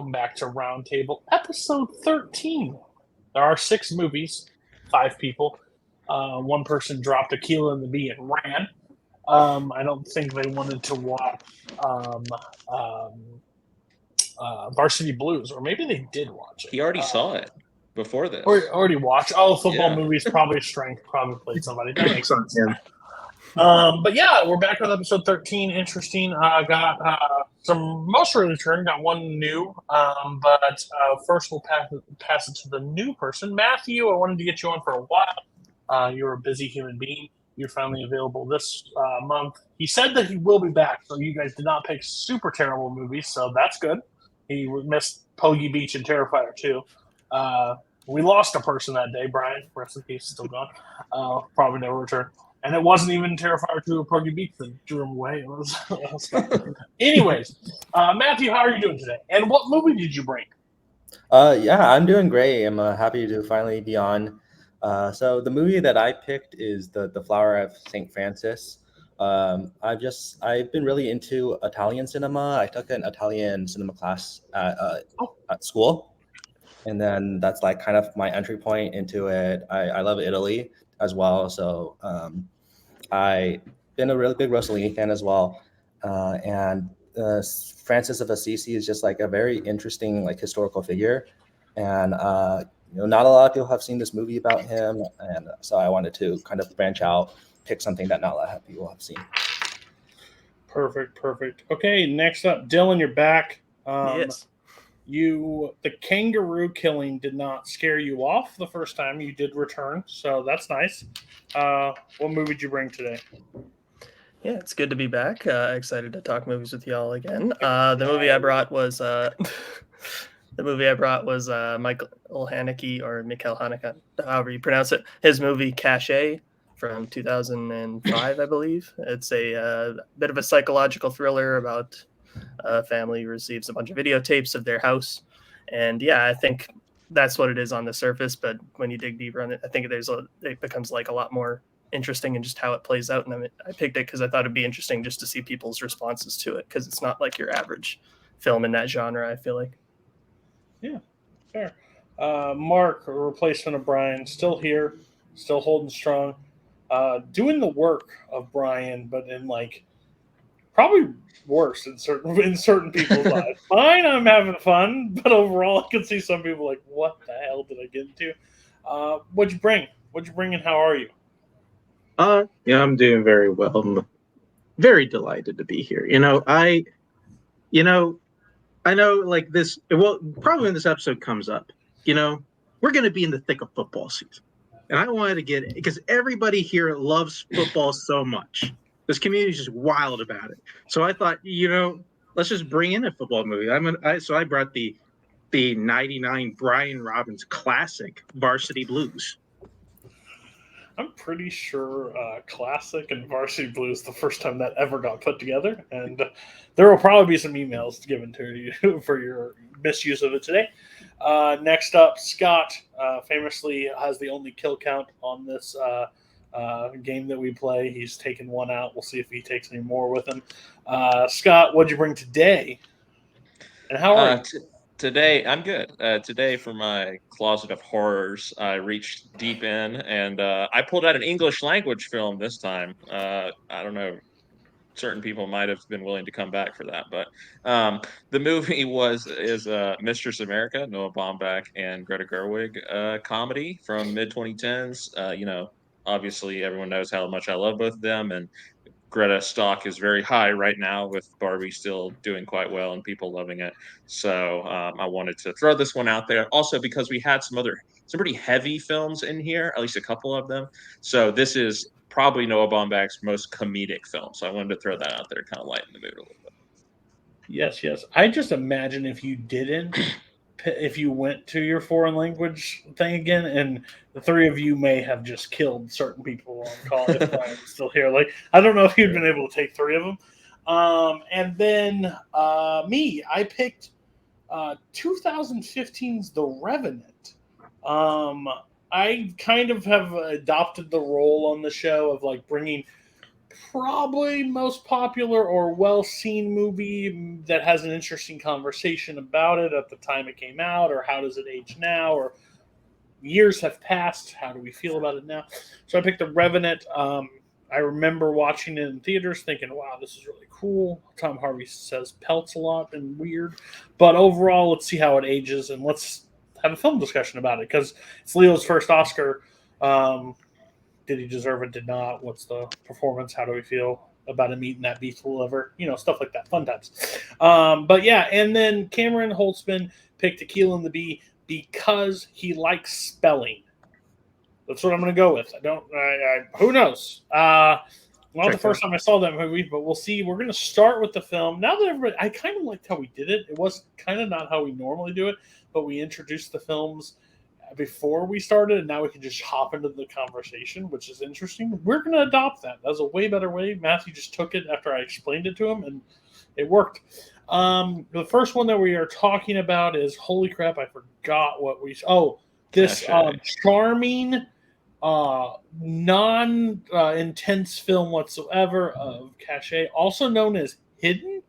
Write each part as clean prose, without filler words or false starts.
welcome back to Roundtable, episode 13. There are 6 movies, 5 people. One person dropped Akeelah in the bee and ran. I don't think they wanted to watch Varsity Blues, or maybe they did watch it. He already saw it before this. Or already watched. Oh, football Yeah. movies, probably strength, probably played somebody. That makes sense. Yeah. But yeah, we're back with episode 13. Interesting. Got some mostly return, got one new. But first we'll pass it to the new person. Matthew, I wanted to get you on for a while. You're a busy human being. You're finally available this month. He said that he will be back, so you guys did not pick super terrible movies, so that's good. He missed Pogie Beach and Terrifier 2. We lost a person that day, Brian. Rest in peace, still gone. Probably never return. And it wasn't even Terrifier 2 or Pogie Beach that drew him away. It was anyways, Matthew, how are you doing today? And what movie did you bring? Yeah, I'm doing great. I'm happy to finally be on. So the movie that I picked is the Flower of St. Francis. I've been really into Italian cinema. I took an Italian cinema class at school, and then that's like kind of my entry point into it. I love Italy as well, so I've been a really big Rossellini fan as well, and Francis of Assisi is just like a very interesting like historical figure, and not a lot of people have seen this movie about him, and so I wanted to kind of branch out, pick something that not a lot of people have seen. Perfect. Okay, next up, Dylan, you're back. Yes. The kangaroo killing did not scare you off the first time. You did return, so that's nice. What movie did you bring today? Yeah, it's good to be back. Excited to talk movies with y'all again. The movie I brought was Michael Haneke, or Mikhail Haneke, however you pronounce it. His movie Cache from 2005, I believe. It's a bit of a psychological thriller about a family who receives a bunch of videotapes of their house. And yeah, I think that's what it is on the surface. But when you dig deeper on it, I think it becomes like a lot more interesting in just how it plays out. And I picked it because I thought it'd be interesting just to see people's responses to it, because it's not like your average film in that genre, I feel like. Yeah, fair. Mark, a replacement of Brian, still here, still holding strong, doing the work of Brian, but in like probably worse in certain people's lives. Mine, I'm having fun, but overall, I can see some people like, what the hell did I get into? What'd you bring? And how are you? Yeah, I'm doing very well. I'm very delighted to be here. I know like this, well, probably when this episode comes up, we're going to be in the thick of football season. And I wanted to get it because everybody here loves football so much. This community is just wild about it. So I thought, let's just bring in a football movie. So I brought the 99 Brian Robbins classic Varsity Blues. I'm pretty sure Classic and Varsity Blues the first time that ever got put together, and there will probably be some emails given to you for your misuse of it today. Next up, Scott famously has the only kill count on this game that we play. He's taken one out. We'll see if he takes any more with him. Scott, what'd you bring today? And how are you? Today, I'm good. Today, for my closet of horrors, I reached deep in, and I pulled out an English language film this time. I don't know. Certain people might have been willing to come back for that, but the movie is Mistress America, Noah Baumbach and Greta Gerwig comedy from mid-2010s. Obviously everyone knows how much I love both of them, and Greta stock is very high right now, with Barbie still doing quite well and people loving it. So I wanted to throw this one out there. Also, because we had some pretty heavy films in here, at least a couple of them. So this is probably Noah Baumbach's most comedic film. So I wanted to throw that out there, kind of lighten the mood a little bit. Yes. I just imagine if you went to your foreign language thing again, and the three of you may have just killed certain people on call if Brian's still here. Like, I don't know if you'd been able to take 3 of them. And then me, I picked 2015's The Revenant. I kind of have adopted the role on the show of like bringing probably most popular or well-seen movie that has an interesting conversation about it at the time it came out, or how does it age now, or years have passed, how do we feel about it now? So I picked The Revenant. I remember watching it in theaters thinking, wow, this is really cool. Tom Harvey says pelts a lot and weird. But overall, let's see how it ages, and let's have a film discussion about it, because it's Leo's first Oscar. Did he deserve it? Did not? What's the performance? How do we feel about him eating that beef liver? Stuff like that. Fun times. But yeah, and then Cameron Holtzman picked Akeelah and the Bee because he likes spelling. That's what I'm going to go with. Who knows? Not the first time I saw that movie, but we'll see. We're going to start with the film. Now that everybody, I kind of liked how we did it. It was kind of not how we normally do it, but we introduced the films before we started, and now we can just hop into the conversation, which is interesting. We're going to adopt that. That was a way better way. Matthew just took it after I explained it to him, and it worked. The first one that we are talking about is, holy crap, I forgot what we... Oh, this charming, non-intense film whatsoever of Cachet, also known as Hidden,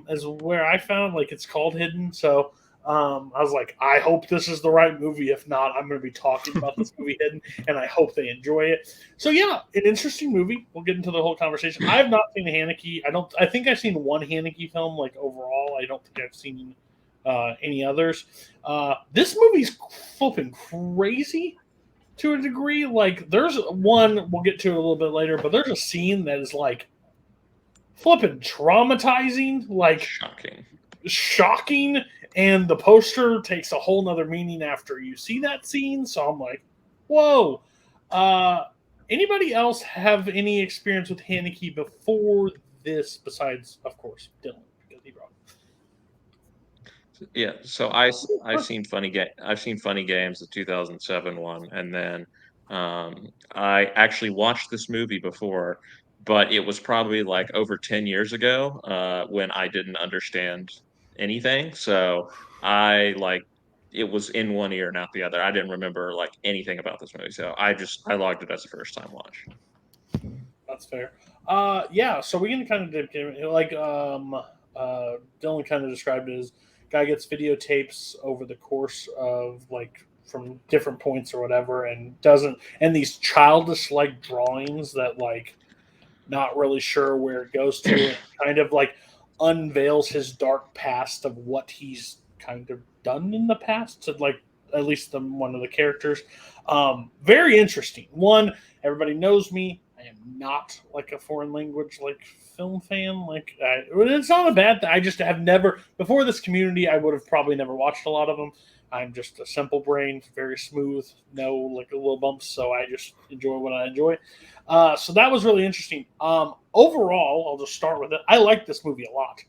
is where I found, it's called Hidden. So I was like, I hope this is the right movie. If not, I'm going to be talking about this movie Hidden, and I hope they enjoy it. So yeah, an interesting movie. We'll get into the whole conversation. I have not seen Haneke. I think I've seen one Haneke film, overall. I don't think I've seen any others. This movie's flipping crazy to a degree. There's one, we'll get to it a little bit later, but there's a scene that is flipping traumatizing, shocking, and the poster takes a whole nother meaning after you see that scene. So I'm like, whoa. Anybody else have any experience with Haneke before this, besides, of course, Dylan, because he brought it? Yeah, so I've seen Funny Games, the 2007 one, and then I actually watched this movie before, but it was probably over 10 years ago when I didn't understand anything. So it was in one ear and out the other. I didn't remember anything about this movie, so I logged it as a first time watch. That's fair. Yeah, so we can kind of dip in, Dylan kind of described it as, guy gets videotapes over the course of from different points or whatever, and these childish drawings that not really sure where it goes to, and kind of unveils his dark past of what he's kind of done in the past to at least one of the characters. Very interesting. One, everybody knows me. I am not a foreign language film fan. It's not a bad thing. I just have never, before this community, I would have probably never watched a lot of them. I'm just a simple brain, very smooth, no little bumps, so I just enjoy what I enjoy. So that was really interesting. Overall, I'll just start with it. I like this movie a lot.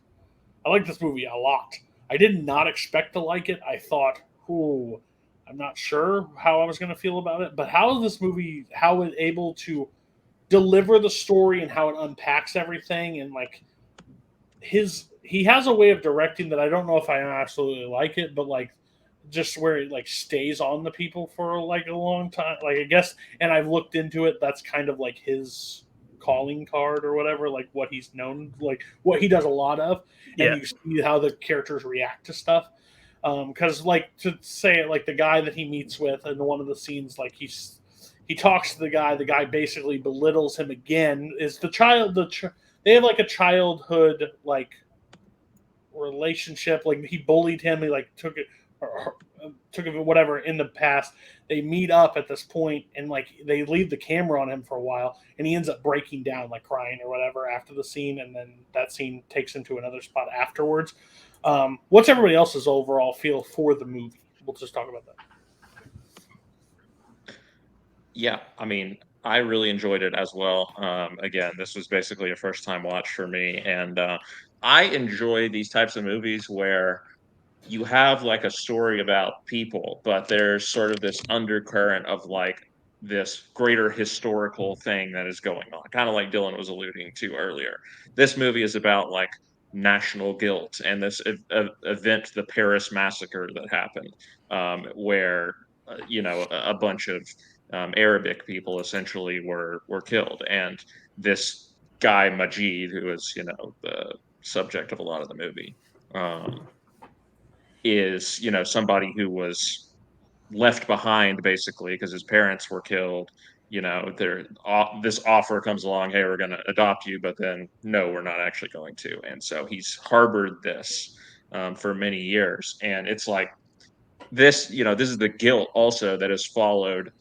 I did not expect to like it. I thought, I'm not sure how I was going to feel about it, but how it able to deliver the story and how it unpacks everything, and he has a way of directing that I don't know if I absolutely like it, but just where it stays on the people for a long time, I guess. And I've looked into it, that's kind of his calling card or whatever, what he's known, what he does a lot of. And you see how the characters react to stuff, because to say it, the guy that he meets with in one of the scenes, he talks to the guy basically belittles him again. Is the child, they have a childhood relationship. He bullied him. He took it whatever in the past. They meet up at this point, and they leave the camera on him for a while, and he ends up breaking down, crying or whatever after the scene. And then that scene takes him to another spot afterwards. What's everybody else's overall feel for the movie? We'll just talk about that. Yeah, I mean, I really enjoyed it as well. Again, this was basically a first-time watch for me, and I enjoy these types of movies where you have a story about people, but there's sort of this undercurrent of this greater historical thing that is going on, kind of like Dylan was alluding to earlier. This movie is about national guilt and this event, the Paris massacre that happened, where a bunch of Arabic people essentially were killed. And this guy Majid, who is, you know, the subject of a lot of the movie, is, you know, somebody who was left behind basically because his parents were killed. You know, this offer comes along, hey, we're going to adopt you, but then no, we're not actually going to. And so he's harbored this for many years, and it's like this, you know, this is the guilt also that has followed.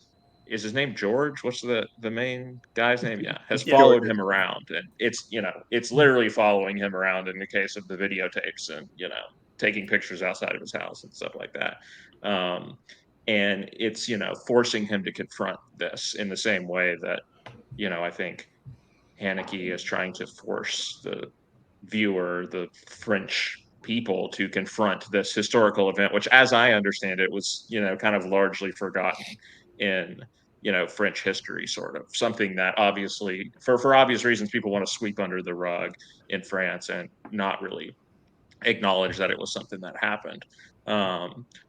Is his name George? What's the main guy's name? Yeah, has Yeah. followed him around, and it's, you know, it's literally following him around in the case of the videotapes, and, you know, taking pictures outside of his house and stuff like that. And it's, you know, forcing him to confront this in the same way that, you know, I think Haneke is trying to force the viewer, the French people, to confront this historical event, which, as I understand it, was, you know, kind of largely forgotten in, you know, French history, sort of something that obviously, for obvious reasons, people want to sweep under the rug in France and not really acknowledge that it was something that happened.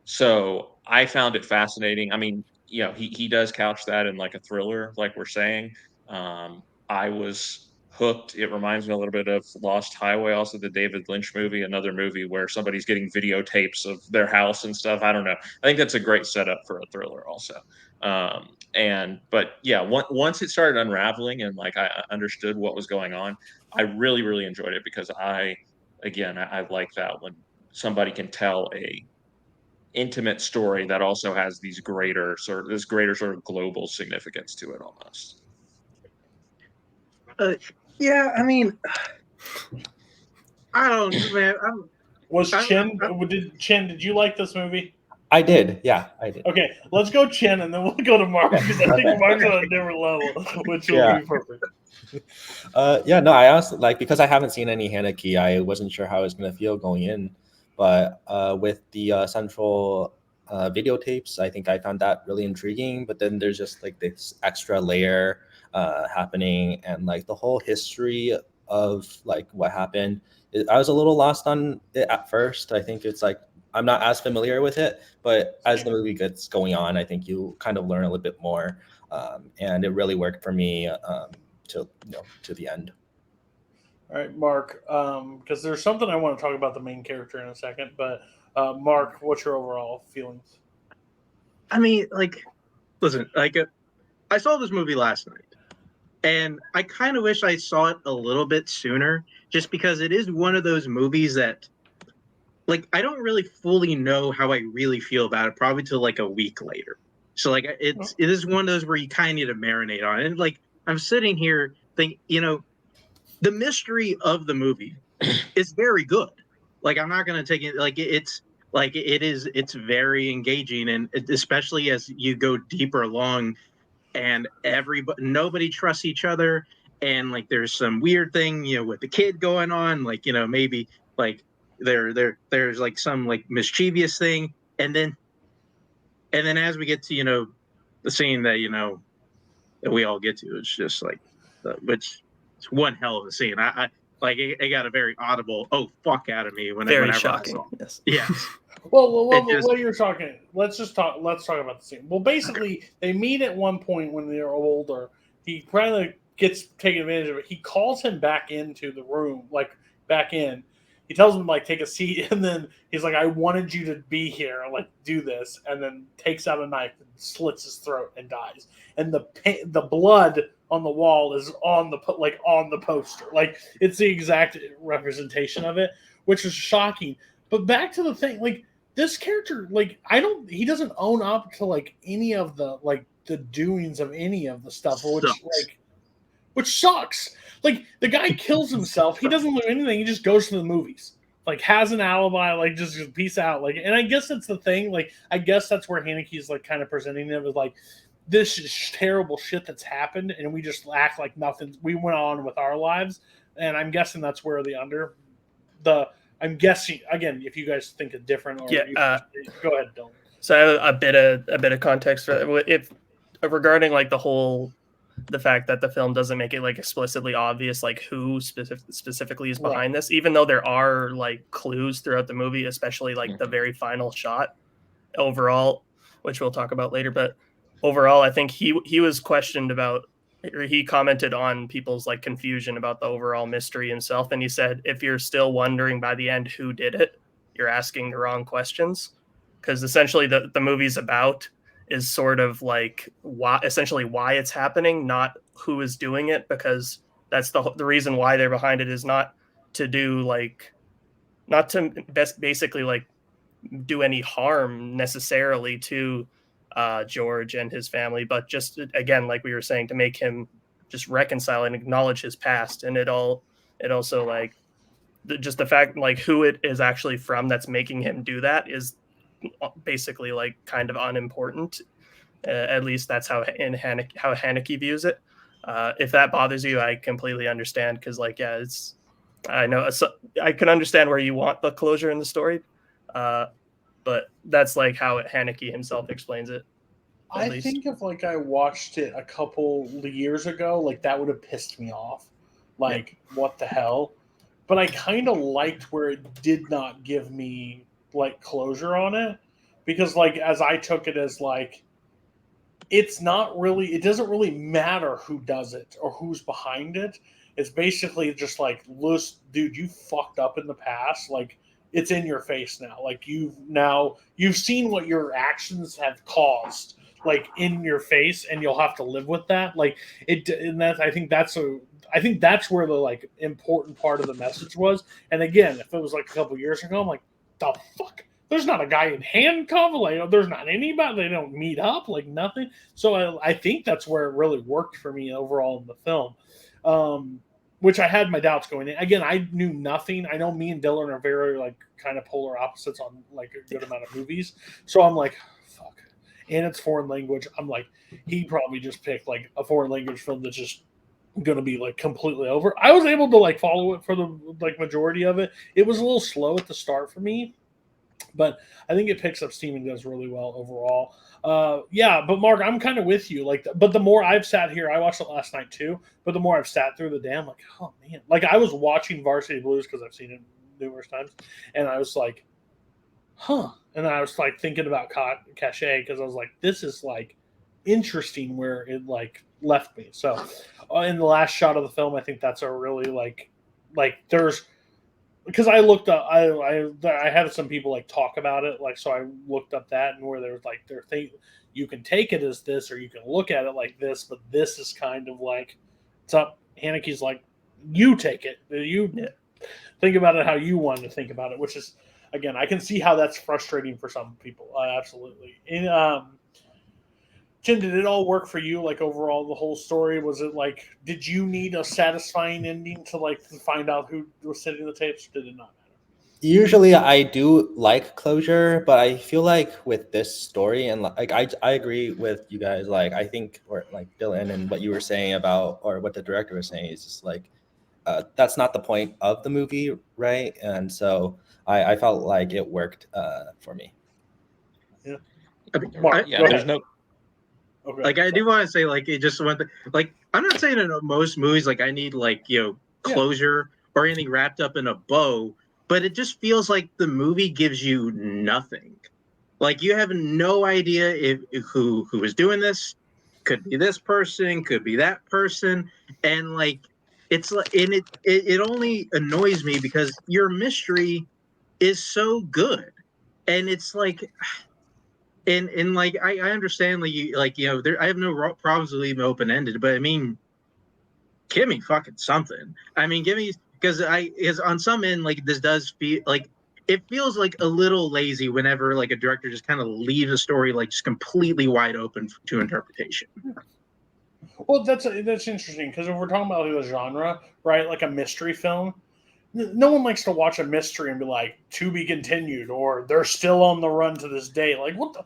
So I found it fascinating. I mean, you know, he does couch that in like a thriller, like we're saying. I was hooked. It reminds me a little bit of Lost Highway, also the David Lynch movie, another movie where somebody's getting videotapes of their house and stuff. I don't know. I think that's a great setup for a thriller also. But yeah, once it started unraveling and like I understood what was going on, I really, really enjoyed it because I like that when somebody can tell a intimate story that also has this greater sort of global significance to it almost. Yeah, I mean, I don't, man. Did you like this movie? I did. Yeah, I did. Okay, let's go Chen, and then we'll go to Mark, because I think Mark's on a different level, which will be perfect. Yeah, no, I honestly, like, because I haven't seen any Haneke, I wasn't sure how I was going to feel going in. But with the central videotapes, I think I found that really intriguing. But then there's just like this extra layer happening, and like the whole history of like what happened. I was a little lost on it at first. I think it's like I'm not as familiar with it, but as the movie gets going on, I think you kind of learn a little bit more, and it really worked for me to the end. All right, Mark, because there's something I want to talk about the main character in a second, but Mark, what's your overall feelings? I mean, like, listen, like, I saw this movie last night, and I kind of wish I saw it a little bit sooner, just because it is one of those movies that, like, I don't really fully know how I really feel about it, probably till like a week later. So, like, it is one of those where you kind of need to marinate on it. And, like, I'm sitting here thinking, you know, the mystery of the movie is very good. Like, I'm not going to take it, like, it's very engaging, and especially as you go deeper along, and nobody trusts each other, and like there's some weird thing, you know, with the kid going on, like, you know, maybe like there's like some like mischievous thing, and then as we get to, you know, the scene that, you know, that we all get to, it's just like which it's one hell of a scene. I like it got a very audible "oh fuck" out of me whenever shocking. I saw it. Yes. Yes. Well, what you're talking. Let's talk about the scene. Well, basically, they meet at one point when they're older. He kind of gets taken advantage of it. He calls him back into the room, like back in. He tells him like take a seat, and then he's like, "I wanted you to be here, like do this," and then takes out a knife and slits his throat and dies. And the blood on the wall is on the poster. Like it's the exact representation of it, which is shocking. But back to the thing, like this character, like he doesn't own up to like any of the like the doings of any of the stuff, which sucks. Like the guy kills himself, he doesn't do anything, he just goes to the movies, like has an alibi, like just peace out. Like, and I guess that's the thing. Like, I guess that's where Haneke's like kind of presenting it as like this is terrible shit that's happened, and we just act like nothing. We went on with our lives, and I'm guessing that's where I'm guessing again. If you guys think it's different, or go ahead, Dylan. So I have a bit of context for if regarding like the fact that the film doesn't make it like explicitly obvious like who specifically is behind this, even though there are like clues throughout the movie, especially like the very final shot. Overall, which we'll talk about later, but overall, I think he was questioned about he commented on people's like confusion about the overall mystery himself, and he said, if you're still wondering by the end who did it, you're asking the wrong questions, because essentially the movie's about is sort of like why it's happening, not who is doing it, because that's the reason why they're behind it is not to basically like do any harm necessarily to George and his family, but just again, like we were saying, to make him just reconcile and acknowledge his past. And it also like just the fact like who it is actually from that's making him do that is basically like kind of unimportant. At least that's how Haneke views it. If that bothers you, I completely understand, because like I know I can understand where you want the closure in the story, but that's like how Haneke himself explains it. I think if like I watched it a couple years ago, like that would have pissed me off. Like, what the hell? But I kind of liked where it did not give me like closure on it, because like as I took it as like it doesn't really matter who does it or who's behind it. It's basically just like, dude, you fucked up in the past. Like, it's in your face now. Like, you've seen what your actions have caused, like in your face, and you'll have to live with that. Like I think that's where the like important part of the message was. And again, if it was like a couple years ago, I'm like, the fuck? There's not a guy in handcuff. Like, there's not anybody. They don't meet up. Like, nothing. So I think that's where it really worked for me overall in the film, which I had my doubts going in. Again, I knew nothing. I know me and Dylan are very like kind of polar opposites on like a good amount of movies. So I'm like, fuck. And it's foreign language. I'm like, he probably just picked like a foreign language film that's just going to be like completely over. I was able to like follow it for the like majority of it. It was a little slow at the start for me, but I think it picks up steam and does really well overall. But Mark, I'm kind of with you. Like, but the more I've sat here, I watched it last night too. But the more I've sat through the day, I'm like, oh man! Like I was watching Varsity Blues because I've seen it numerous times, and I was like, huh. And I was like thinking about Cachet, because I was like, this is like interesting where it like left me. So in the last shot of the film, I think that's a really like there's. Because I looked up, I had some people like talk about it, like, so I looked up that, and where there was like you can take it as this, or you can look at it like this, but this is kind of like it's up. Haneke's like, you take it, think about it how you want to think about it, which is, again, I can see how that's frustrating for some people, absolutely. And Jim, did it all work for you? Like overall, the whole story, was it like, did you need a satisfying ending to like find out who was sending the tapes? Or did it not matter? Usually, I do like closure, but I feel like with this story, and like I agree with you guys. Like I think, or like Dylan, and what you were saying about, or what the director was saying, is just like that's not the point of the movie, right? And so I felt like it worked for me. Yeah. There's no. Okay. Like I do want to say, like it just went like I'm not saying in most movies like I need like closure or anything wrapped up in a bow, but it just feels like the movie gives you nothing. Like you have no idea if who is doing this. Could be this person, could be that person, and like it's like, and it only annoys me because your mystery is so good, and it's like. And like I understand like I have no problems with leaving open ended, but I mean, give me fucking something. I mean, give me because on some end like this does feel like it feels like a little lazy whenever like a director just kind of leaves a story like just completely wide open to interpretation. Well, that's interesting, because if we're talking about the genre, right, like a mystery film, no one likes to watch a mystery and be like, to be continued, or they're still on the run to this day. Like, what the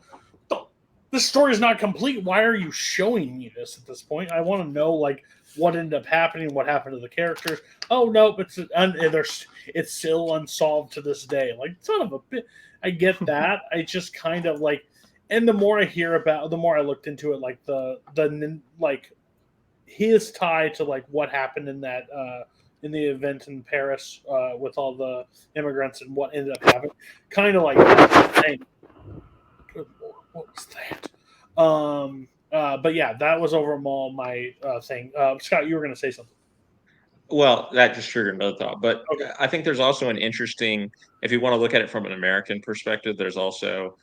this story is not complete. Why are you showing me this at this point? I want to know, like, what ended up happening, what happened to the characters. Oh, no, it's still unsolved to this day. Like, son of a bit. I get that. I just kind of, like, and the more I hear about, the more I looked into it, like, the like, his tie to, like, what happened in that, in the event in Paris with all the immigrants and what ended up happening. Kind of like, saying, good Lord, what was that? But yeah, that was overall my thing. Scott, you were going to say something. Well, that just triggered another thought. But Okay. I think there's also an interesting, if you want to look at it from an American perspective, there's also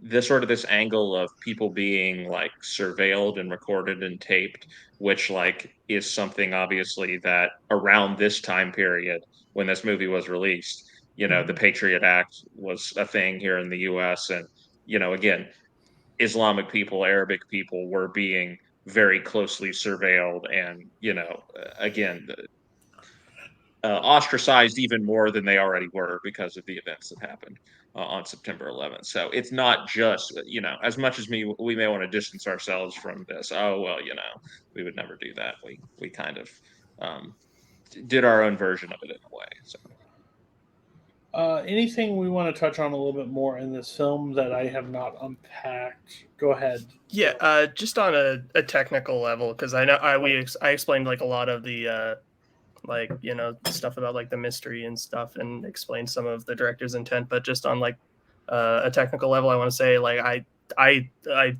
this angle of people being like surveilled and recorded and taped, which like is something obviously that around this time period when this movie was released, the Patriot Act was a thing here in the U.S. And again, Islamic people, Arabic people were being very closely surveilled and again ostracized even more than they already were because of the events that happened on September 11th. So it's not just, as much as we may want to distance ourselves from this. Oh well, we would never do that. We kind of did our own version of it in a way. So. Anything we want to touch on a little bit more in this film that I have not unpacked? Go ahead. Yeah, just on a technical level, because I know I explained like a lot of the like stuff about like the mystery and stuff, and explained some of the director's intent. But just on like a technical level, I want to say like I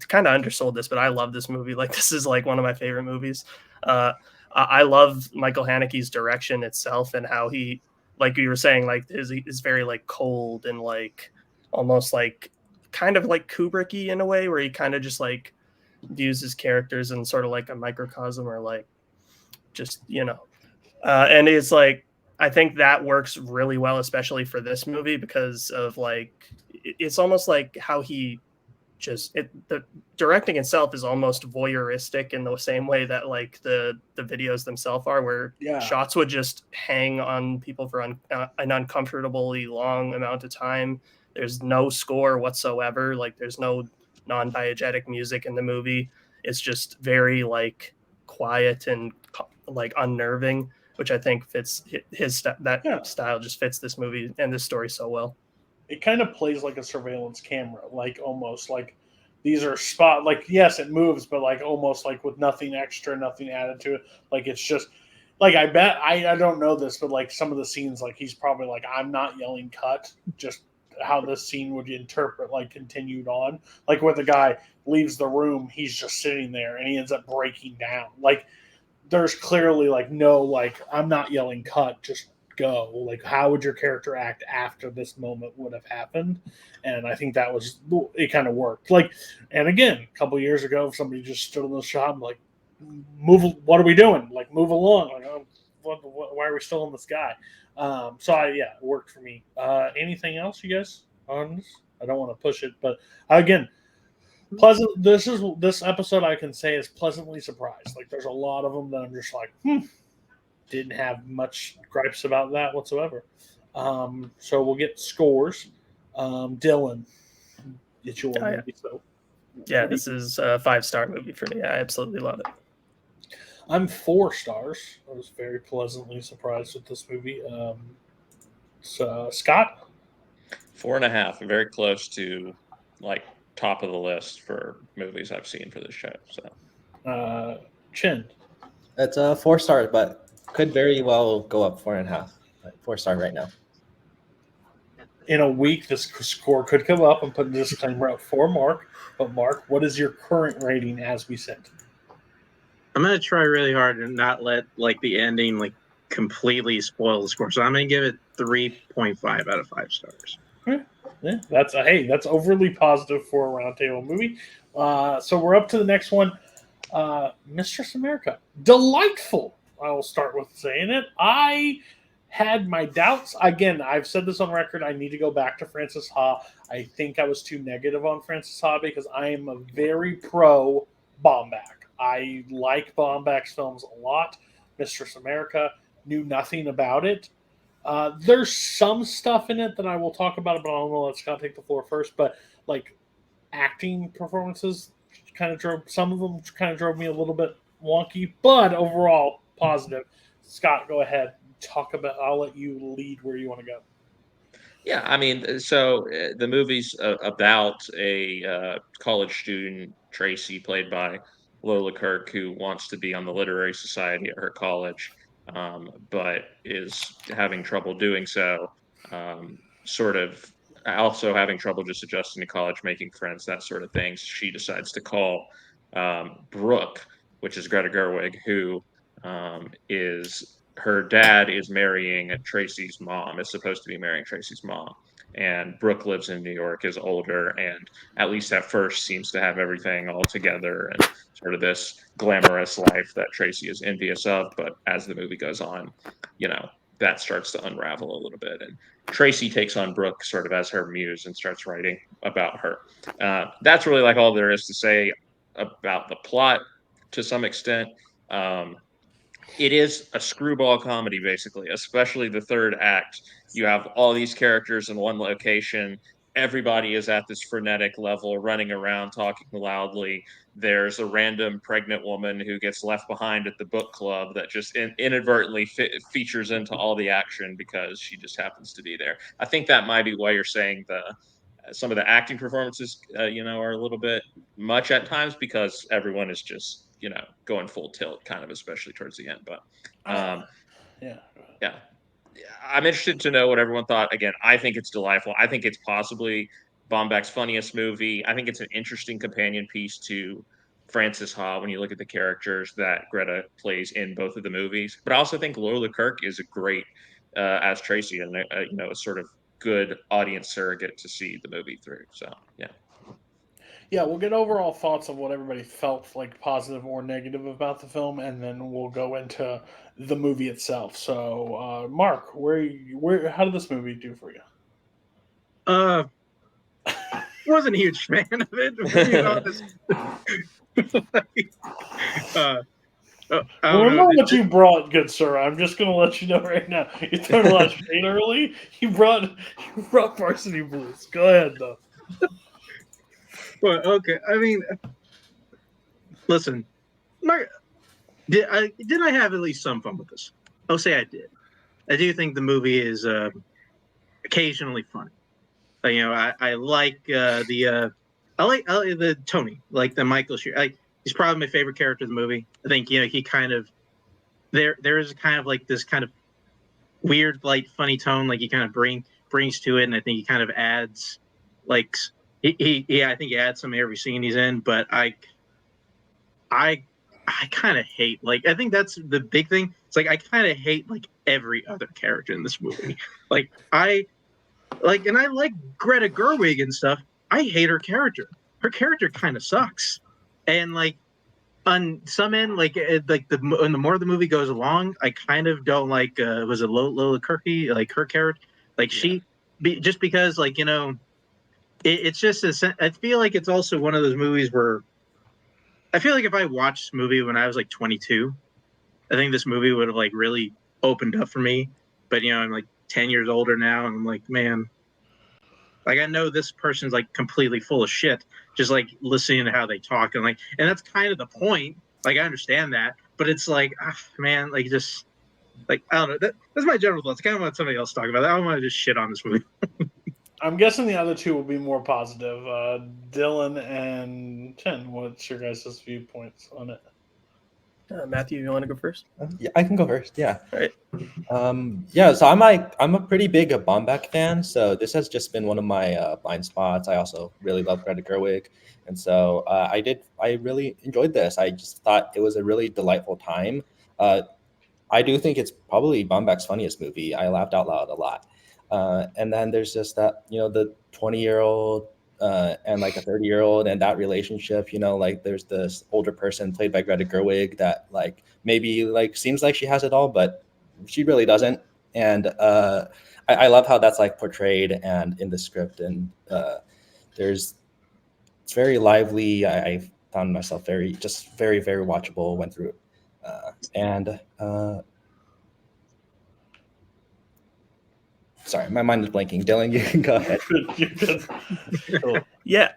kind of undersold this, but I love this movie. Like this is like one of my favorite movies. I love Michael Haneke's direction itself and how he, like you were saying, like is very like cold and like almost like kind of like Kubrick-y in a way, where he kind of just like views his characters in sort of like a microcosm or like just and it's like I think that works really well, especially for this movie, because of like it's almost like how he the directing itself is almost voyeuristic in the same way that like the videos themselves are, where shots would just hang on people for an uncomfortably long amount of time. There's no score whatsoever. Like there's no non-diegetic music in the movie. It's just very like quiet and like unnerving, which I think fits his style just fits this movie and this story so well. It kind of plays like a surveillance camera, like almost like these are spot, like yes, it moves, but like almost like with nothing extra, nothing added to it. Like it's just like I bet I don't know this, but like some of the scenes, like he's probably like, I'm not yelling cut, just how this scene would interpret like continued on. Like when the guy leaves the room, he's just sitting there and he ends up breaking down. Like there's clearly like no, like I'm not yelling cut, just go. Like how would your character act after this moment would have happened? And I think that was, it kind of worked. Like, and again, a couple years ago, if somebody just stood in the shop and like, move, what are we doing? Like move along. Like, oh, why are we still in the sky? It worked for me. Anything else, you guys, on this? I don't want to push it, but again, pleasant. This episode I can say is pleasantly surprised. Like there's a lot of them that I'm just like, didn't have much gripes about that whatsoever. So we'll get scores. Dylan, it's your movie. So yeah, this is a 5-star movie for me. I absolutely love it. I'm 4 stars. I was very pleasantly surprised with this movie. Scott? 4.5. Very close to like top of the list for movies I've seen for this show. So, Chin. It's a 4 star, but could very well go up 4.5. 4 star right now. In a week, this score could come up. I'm putting this disclaimer out for Mark. But Mark, what is your current rating as we sit? I'm gonna try really hard and not let like the ending like completely spoil the score. So I'm gonna give it 3.5 out of 5 stars. Yeah, that's overly positive for a roundtable movie. So we're up to the next one, Mistress America. Delightful. I will start with saying it. I had my doubts. Again, I've said this on record. I need to go back to Frances Ha. I think I was too negative on Frances Ha because I am a very pro Baumbach. I like Baumbach's films a lot. Mistress America, knew nothing about it. There's some stuff in it that I will talk about, but I'm going to let Scott take the floor first. But like acting performances, some of them kind of drove me a little bit wonky, but overall positive. Scott, go ahead. I'll let you lead where you want to go. Yeah, I mean, so the movie's about a college student, Tracy, played by Lola Kirk, who wants to be on the literary society at her college, but is having trouble doing so. Sort of also having trouble just adjusting to college, making friends, that sort of thing. So she decides to call Brooke, which is Greta Gerwig, who is her dad is marrying Tracy's mom, is supposed to be marrying Tracy's mom. And Brooke lives in New York, is older, and at least at first seems to have everything all together and sort of this glamorous life that Tracy is envious of. But as the movie goes on, that starts to unravel a little bit. And Tracy takes on Brooke sort of as her muse and starts writing about her. That's really like all there is to say about the plot to some extent. It is a screwball comedy, basically, especially the third act. You have all these characters in one location. Everybody is at this frenetic level, running around, talking loudly. There's a random pregnant woman who gets left behind at the book club that just inadvertently features into all the action because she just happens to be there. I think that might be why you're saying some of the acting performances, are a little bit much at times because everyone is just, going full tilt, kind of, especially towards the end. But yeah, I'm interested to know what everyone thought. Again, I think it's delightful. I think it's possibly Baumbach's funniest movie. I think it's an interesting companion piece to Frances Ha when you look at the characters that Greta plays in both of the movies. But I also think Lola Kirk is a great as Tracy, and a sort of good audience surrogate to see the movie through. So yeah, we'll get overall thoughts of what everybody felt like, positive or negative, about the film, and then we'll go into the movie itself. So, Mark, how did this movie do for you? Wasn't a huge fan of it, to be honest. Remember what you brought, good sir. I'm just going to let you know right now. You threw a lot of shade early. You brought Varsity Blues. Go ahead, though. Well, okay. I mean, listen, did I have at least some fun with this? I'll say I did. I do think the movie is occasionally funny. I like the Tony, like the Michael. He's probably my favorite character in the movie. I think he kind of there is kind of like this kind of weird, like funny tone, like he kind of brings to it, and I think he kind of adds like. I think he adds some every scene he's in, but I kind of hate, like, I think that's the big thing. It's like I kind of hate like every other character in this movie. And I like Greta Gerwig and stuff. I hate her character. Her character kind of sucks, and like on some end, when the more the movie goes along, I kind of don't like. Was it Lola Kirky, like her character? Like just because it's just I feel like it's also one of those movies where I feel like if I watched this movie when I was like 22, I think this movie would have like really opened up for me. But I'm like 10 years older now, and I'm like, man, like I know this person's like completely full of shit, just like listening to how they talk, and that's kind of the point. Like I understand that, but it's like, man, like just like I don't know. That's my general thoughts. I kind of want somebody else to talk about that. I don't want to just shit on this movie. I'm guessing the other two will be more positive. Dylan and Chen, what's your guys' viewpoints on it? Matthew, you want to go first? Yeah, I can go first. Yeah. All right. So I'm a pretty big Baumbach fan. So this has just been one of my blind spots. I also really love Greta Gerwig, and so I really enjoyed this. I just thought it was a really delightful time. I do think it's probably Baumbach's funniest movie. I laughed out loud a lot. And then there's just that, the 20-year-old and like a 30-year-old and that relationship, like there's this older person played by Greta Gerwig that like maybe like seems like she has it all, but she really doesn't. And I love how that's like portrayed and in the script. And it's very lively. I found myself very, very watchable, went through it. Sorry, my mind is blanking. Dylan, you can go ahead. Cool. Yeah.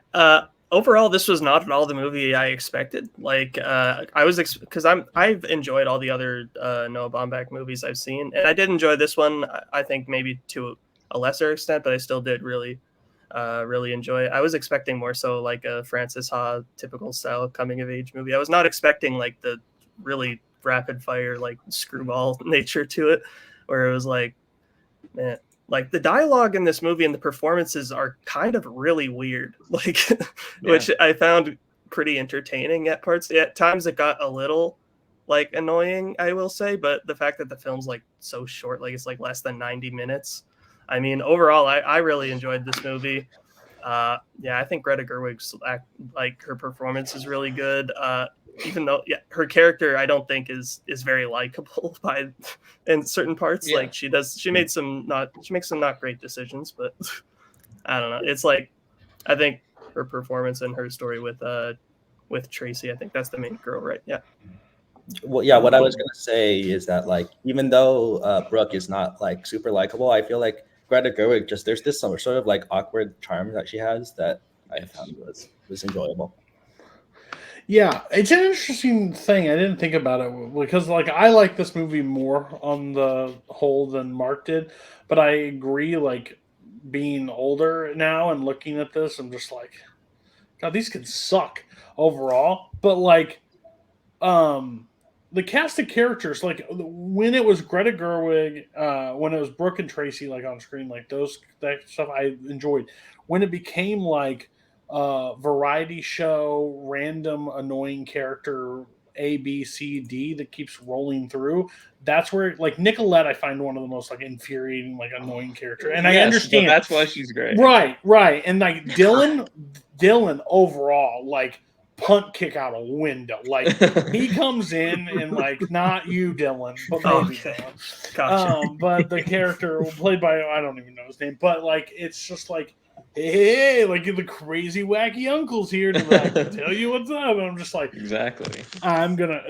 Overall, this was not at all the movie I expected. Like, I was because I've enjoyed all the other Noah Baumbach movies I've seen, and I did enjoy this one. I think maybe to a lesser extent, but I still did really enjoy it. I was expecting more so like a Frances Ha typical style coming of age movie. I was not expecting like the really rapid fire like screwball nature to it, where it was like, man. Like the dialogue in this movie and the performances are kind of really weird, like, which I found pretty entertaining at parts. At times it got a little like annoying, I will say, but the fact that the film's like so short, like it's like less than 90 minutes. I mean, overall, I really enjoyed this movie. Yeah, I think Greta Gerwig's like her performance is really good. Even though her character I don't think is very likable by in certain parts. Yeah. Like she makes some not great decisions, but I don't know. It's like I think her performance and her story with Tracy, I think that's the main girl, right? Yeah. Well, yeah, what I was gonna say is that like even though Brooke is not like super likable, I feel like Greta Gerwig there's this sort of like awkward charm that she has that I found was enjoyable. Yeah, it's an interesting thing. I didn't think about it because, like, I like this movie more on the whole than Mark did, but I agree. Like, being older now and looking at this, I'm just like, God, these kids suck overall. But like, the cast of characters, like when it was Greta Gerwig, when it was Brooke and Tracy, like on screen, like that stuff I enjoyed. When it became like variety show, random annoying character A, B, C, D that keeps rolling through. That's where like Nicolette, I find one of the most like infuriating, like annoying character. And I understand that's why she's great. Right. And like Dylan overall, like punt kick out a window. Like he comes in and like not you, Dylan, but maybe Dylan. Gotcha. But the character played by I don't even know his name, but like it's just like hey, like the crazy wacky uncle's here to like tell you what's up. And I'm just like, exactly.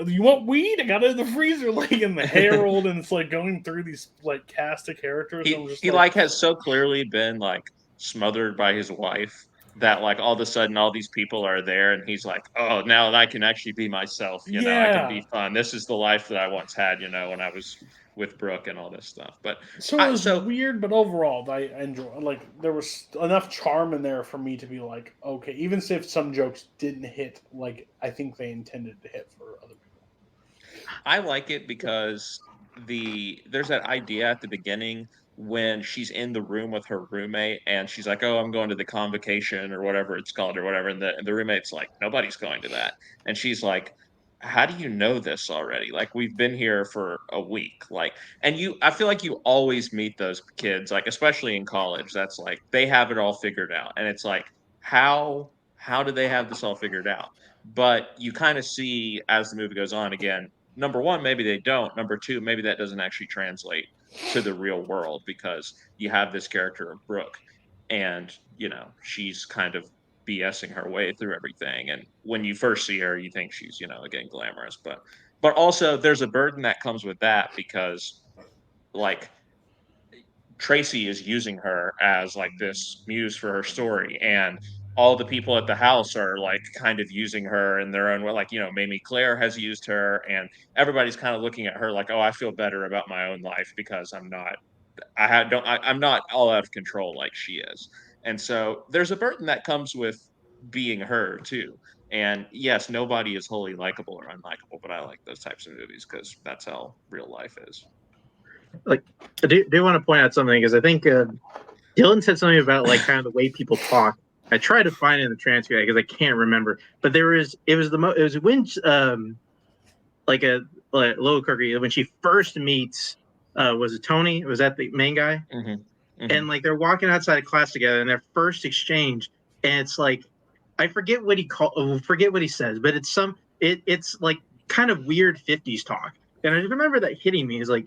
You want weed? I got it in the freezer, like in the Herald, and it's like going through these like cast of characters. He has so clearly been like smothered by his wife that like all of a sudden all these people are there and he's like, oh, now I can actually be myself. You know, I can be fun. This is the life that I once had, you know, when I was with Brooke and all this stuff. But so it was weird, but overall I enjoy. Like there was enough charm in there for me to be like, okay, even if some jokes didn't hit like I think they intended to hit for other people. I like it because there's that idea at the beginning when she's in the room with her roommate and she's like, oh, I'm going to the convocation or whatever it's called or whatever. And the roommate's like, nobody's going to that. And she's like, how do you know this already? Like, we've been here for a week. Like, and I feel like you always meet those kids, like, especially in college, that's like, they have it all figured out. And it's like, how do they have this all figured out? But you kind of see as the movie goes on, again, number one, maybe they don't. Number two, maybe that doesn't actually translate to the real world because you have this character of Brooke and, you know, she's kind of BSing her way through everything. And when you first see her, you think she's, you know, again, glamorous. But also there's a burden that comes with that because, like, Tracy is using her as, like, this muse for her story. And all the people at the house are like kind of using her in their own way. Like, you know, Mamie Claire has used her and everybody's kind of looking at her like, oh, I feel better about my own life because I'm not all out of control like she is. And so there's a burden that comes with being her too. And yes, nobody is wholly likable or unlikable, but I like those types of movies because that's how real life is. Like, I do want to point out something because I think Dylan said something about like kind of the way people talk. I tried to find it in the transcript because I can't remember, but it was when like a Lola Kirky when she first meets was it Tony? Was that the main guy? Mm-hmm. Mm-hmm. And like they're walking outside of class together and their first exchange, and it's like I forget what he says, but it's like kind of weird 50s talk, and I remember that hitting me is like.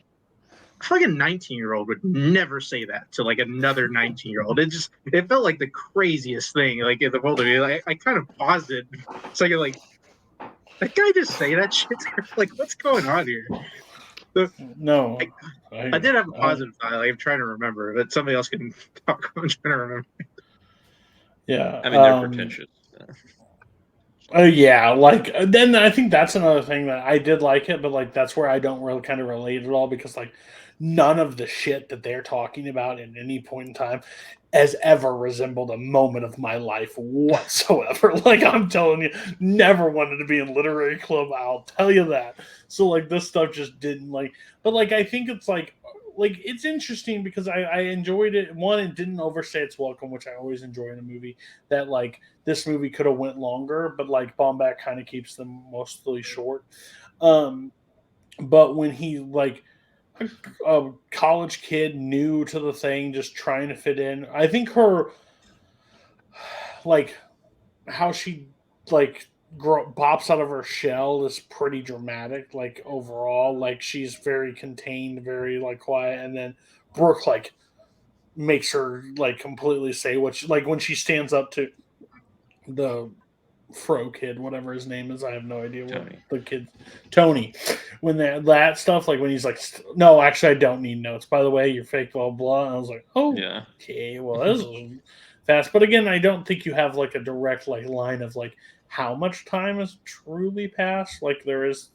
I feel like a 19-year-old would never say that to like another 19-year-old. It felt like the craziest thing like in the world. I kind of paused it so I could like that guy just say that shit. Like what's going on here? So, no, I did have a positive thought. Like, I'm trying to remember, but somebody else can talk. I'm trying to remember. Yeah, I mean they're pretentious. Oh yeah, like then I think that's another thing that I did like it, but like that's where I don't really kind of relate at all because like none of the shit that they're talking about at any point in time has ever resembled a moment of my life whatsoever. Like I'm telling you, never wanted to be in literary club. I'll tell you that. So like this stuff just didn't like, but like I think it's like like it's interesting because I enjoyed it. One, it didn't overstay its welcome, which I always enjoy in a movie. That like this movie could have went longer, but like Baumbach kind of keeps them mostly short. But when he like a college kid new to the thing, just trying to fit in, I think her like how she like pops out of her shell is pretty dramatic. Like overall, like she's very contained, very like quiet, and then Brooke like makes her like completely say what she, like when she stands up to the Fro kid, whatever his name is. I have no idea what Tony. the kid Tony. When that stuff, like when he's like, no, actually, I don't need notes. By the way, you're fake, blah blah. And I was like, oh, Yeah. okay, well, this is fast. But again, I don't think you have like a direct like line of like how much time has truly passed. Like there's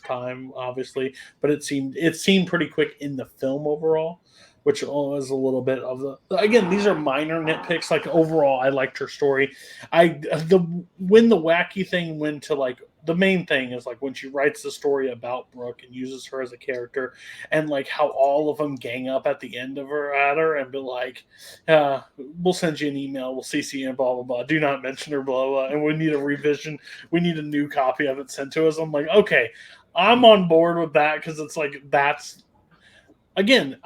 time, obviously, but it seemed pretty quick in the film overall, which was a little bit of the. Again, these are minor nitpicks. Like overall, I liked her story. When the wacky thing went to like the main thing is like when she writes the story about Brooke and uses her as a character, and like how all of them gang up at the end of her at her and be like, "We'll send you an email, we'll CC you and blah blah blah. Do not mention her, blah blah. And we need a revision. We need a new copy of it sent to us." I'm like, okay, I'm on board with that because it's like that's. Again,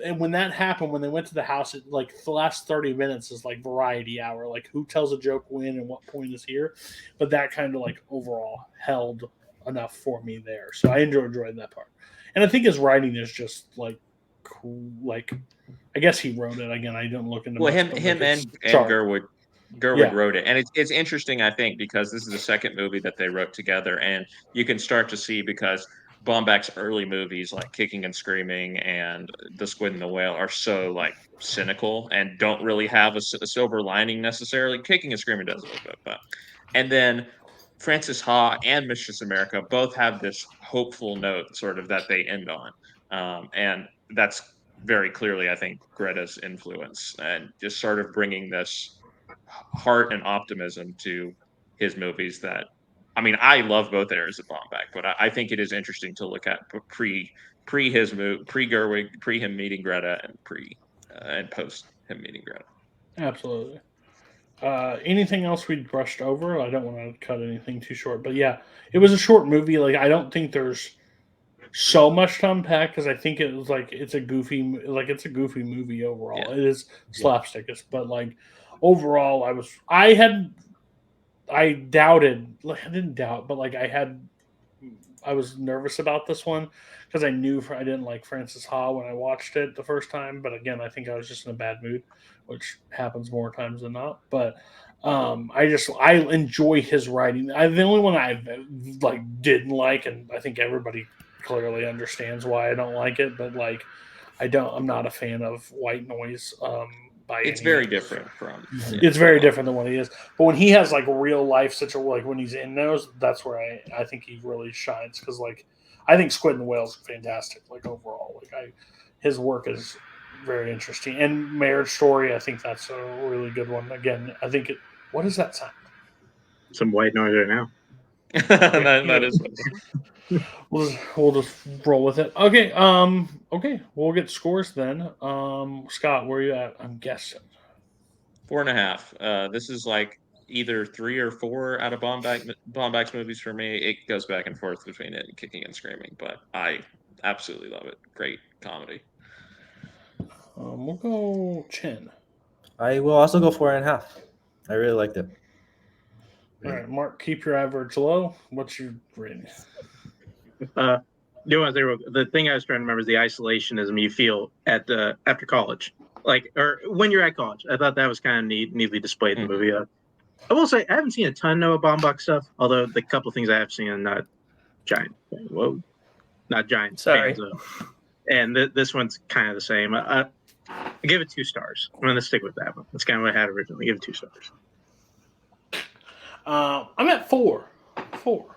and when that happened, when they went to the house, it, like the last 30 minutes is like variety hour, like who tells a joke when and what point is here. But that kind of like overall held enough for me there, so I enjoyed that part. And I think his writing is just like cool. Like I guess he wrote it again. I didn't look into Well, much, him but, like, and sharp. Gerwig Yeah. wrote it, and it's interesting, I think, because this is the second movie that they wrote together, and you can start to see because Baumbach's early movies like Kicking and Screaming and The Squid and the Whale are so like cynical and don't really have a silver lining necessarily. Kicking and Screaming does a little bit, but and then Francis Ha and Mistress America both have this hopeful note sort of that they end on, and that's very clearly, I think, Greta's influence and just sort of bringing this heart and optimism to his movies that I mean, I love both eras of Baumbach, but I think it is interesting to look at pre his move, pre Gerwig, pre him meeting Greta, and and post him meeting Greta. Absolutely. Anything else we brushed over? I don't want to cut anything too short, but yeah, it was a short movie. Like I don't think there's so much to unpack because I think it was like it's a goofy movie overall. Yeah. It is slapstickish, but like overall, I doubted. Like, I didn't doubt, but like I was nervous about this one because I knew I didn't like Francis Ha when I watched it the first time. But again, I think I was just in a bad mood, which happens more times than not. But I enjoy his writing. The only one I like didn't like, and I think everybody clearly understands why I don't like it. But like I'm not a fan of White Noise. It's very different from. It's very different than what he is. But when he has like real life situation, like when he's in those, that's where I think he really shines. Because like I think Squid and the Whale is fantastic. Like overall, like his work is very interesting. And Marriage Story, I think that's a really good one. Again, I think what is that sound? Some white noise right now. that is. We'll just roll with it. Okay. Okay. We'll get scores then. Scott, where are you at? I'm guessing 4.5. This is like either 3 or 4 out of Baumbach's movies for me. It goes back and forth between it and Kicking and Screaming, but I absolutely love it. Great comedy. We'll go Chin. I will also go 4.5. I really liked it. All right, Mark, keep your average low. What's your rating? The thing I was trying to remember is the isolationism you feel at after college, like or when you're at college. I thought that was kind of neatly displayed in the movie. I will say I haven't seen a ton of Baumbach stuff, although the couple things I have seen are not giant. Not giant. Sorry. Fans of. And this one's kind of the same. I give it 2 stars. I'm going to stick with that one. That's kind of what I had originally. Give it 2 stars. I'm at 4. 4.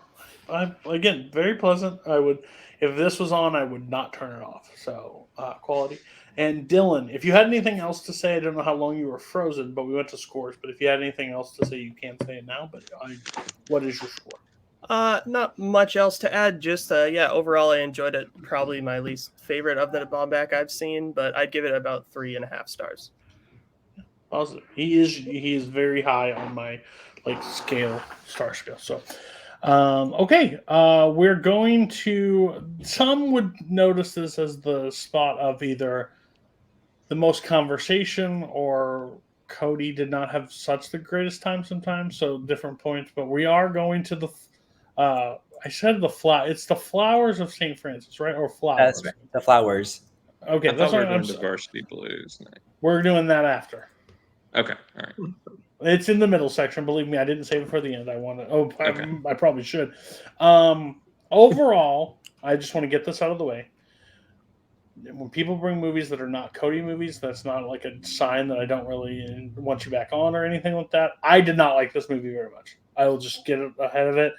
Again, very pleasant. If this was on, I would not turn it off. So quality. And Dylan, if you had anything else to say, I don't know how long you were frozen, but we went to scores. But if you had anything else to say, you can say it now. But what is your score? Not much else to add. Just yeah, overall I enjoyed it. Probably my least favorite of the Bomback I've seen, but I'd give it about 3.5 stars. Positive. He is very high on my star scale. So okay. We're going to, some would notice this as the spot of either the most conversation or Cody did not have such the greatest time sometimes, so different points. But we are going to the I said it's the flowers of St. Francis, right? Or flowers. That's right. The flowers. Okay, I that's thought we what were I'm doing the Varsity Blues. We're doing that after. Okay, all right. It's in the middle section. Believe me, I didn't save it for the end. I want to. Okay. I probably should. Overall, I just want to get this out of the way. When people bring movies that are not Cody movies, that's not like a sign that I don't really want you back on or anything like that. I did not like this movie very much. I will just get ahead of it.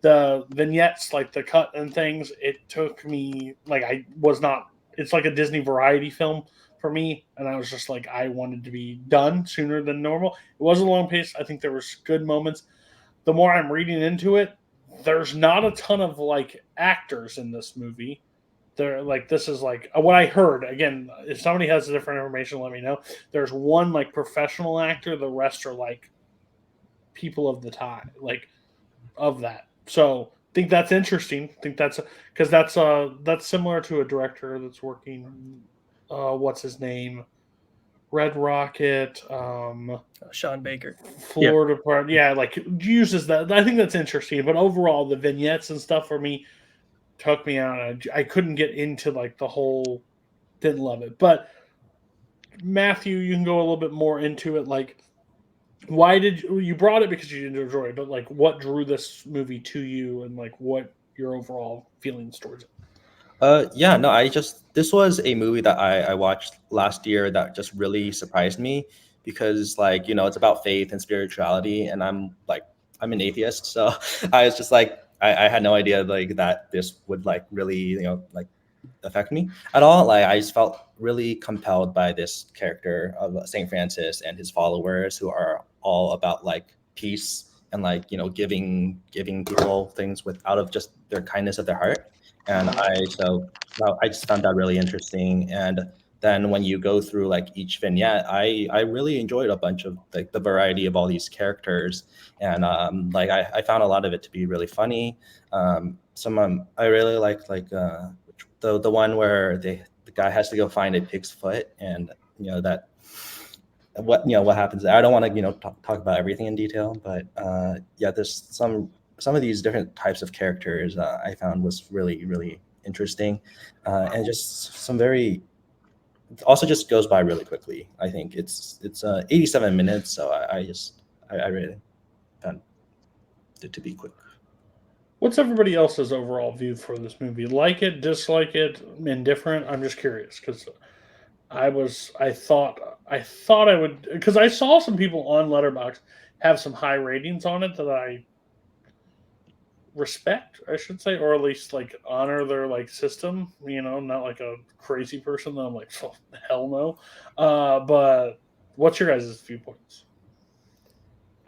The vignettes, like the cut and things, it took me I was not. It's like a Disney variety film for me, and I was just like, I wanted to be done sooner than normal. It was a long pace. I think there was good moments. The more I'm reading into it, there's not a ton of actors in this movie. They're this is what I heard. Again, if somebody has different information, let me know. There's one professional actor. The rest are people of the time, of that. So I think that's interesting. I think that's because that's similar to a director that's working. What's his name? Red Rocket. Sean Baker. Florida part. Yeah, uses that. I think that's interesting. But overall, the vignettes and stuff for me took me out. I couldn't get into the whole. Didn't love it. But Matthew, you can go a little bit more into it. Why did you brought it because you didn't enjoy it? But what drew this movie to you, and what your overall feelings towards it? Yeah, no, this was a movie that I watched last year that just really surprised me because it's about faith and spirituality, and I'm an atheist, so I was just I had no idea that this would really affect me at all. I just felt really compelled by this character of Saint Francis and his followers, who are all about peace and giving people things out of just their kindness of their heart. And I just found that really interesting. And then when you go through each vignette, I really enjoyed a bunch of the variety of all these characters, and I found a lot of it to be really funny. Some I really liked the one where the guy has to go find a pig's foot, and that what happens there. I don't want to talk about everything in detail, but yeah, there's some of these different types of characters I found was really, really interesting, and just some very also just goes by really quickly. I think it's 87 minutes, so I really found it to be quick. What's everybody else's overall view for this movie? Like it, dislike it, indifferent? I'm just curious because I thought I would, because I saw some people on Letterboxd have some high ratings on it that I respect, I should say, or at least honor their system. Not a crazy person that I'm oh, hell no. But what's your guys' viewpoints?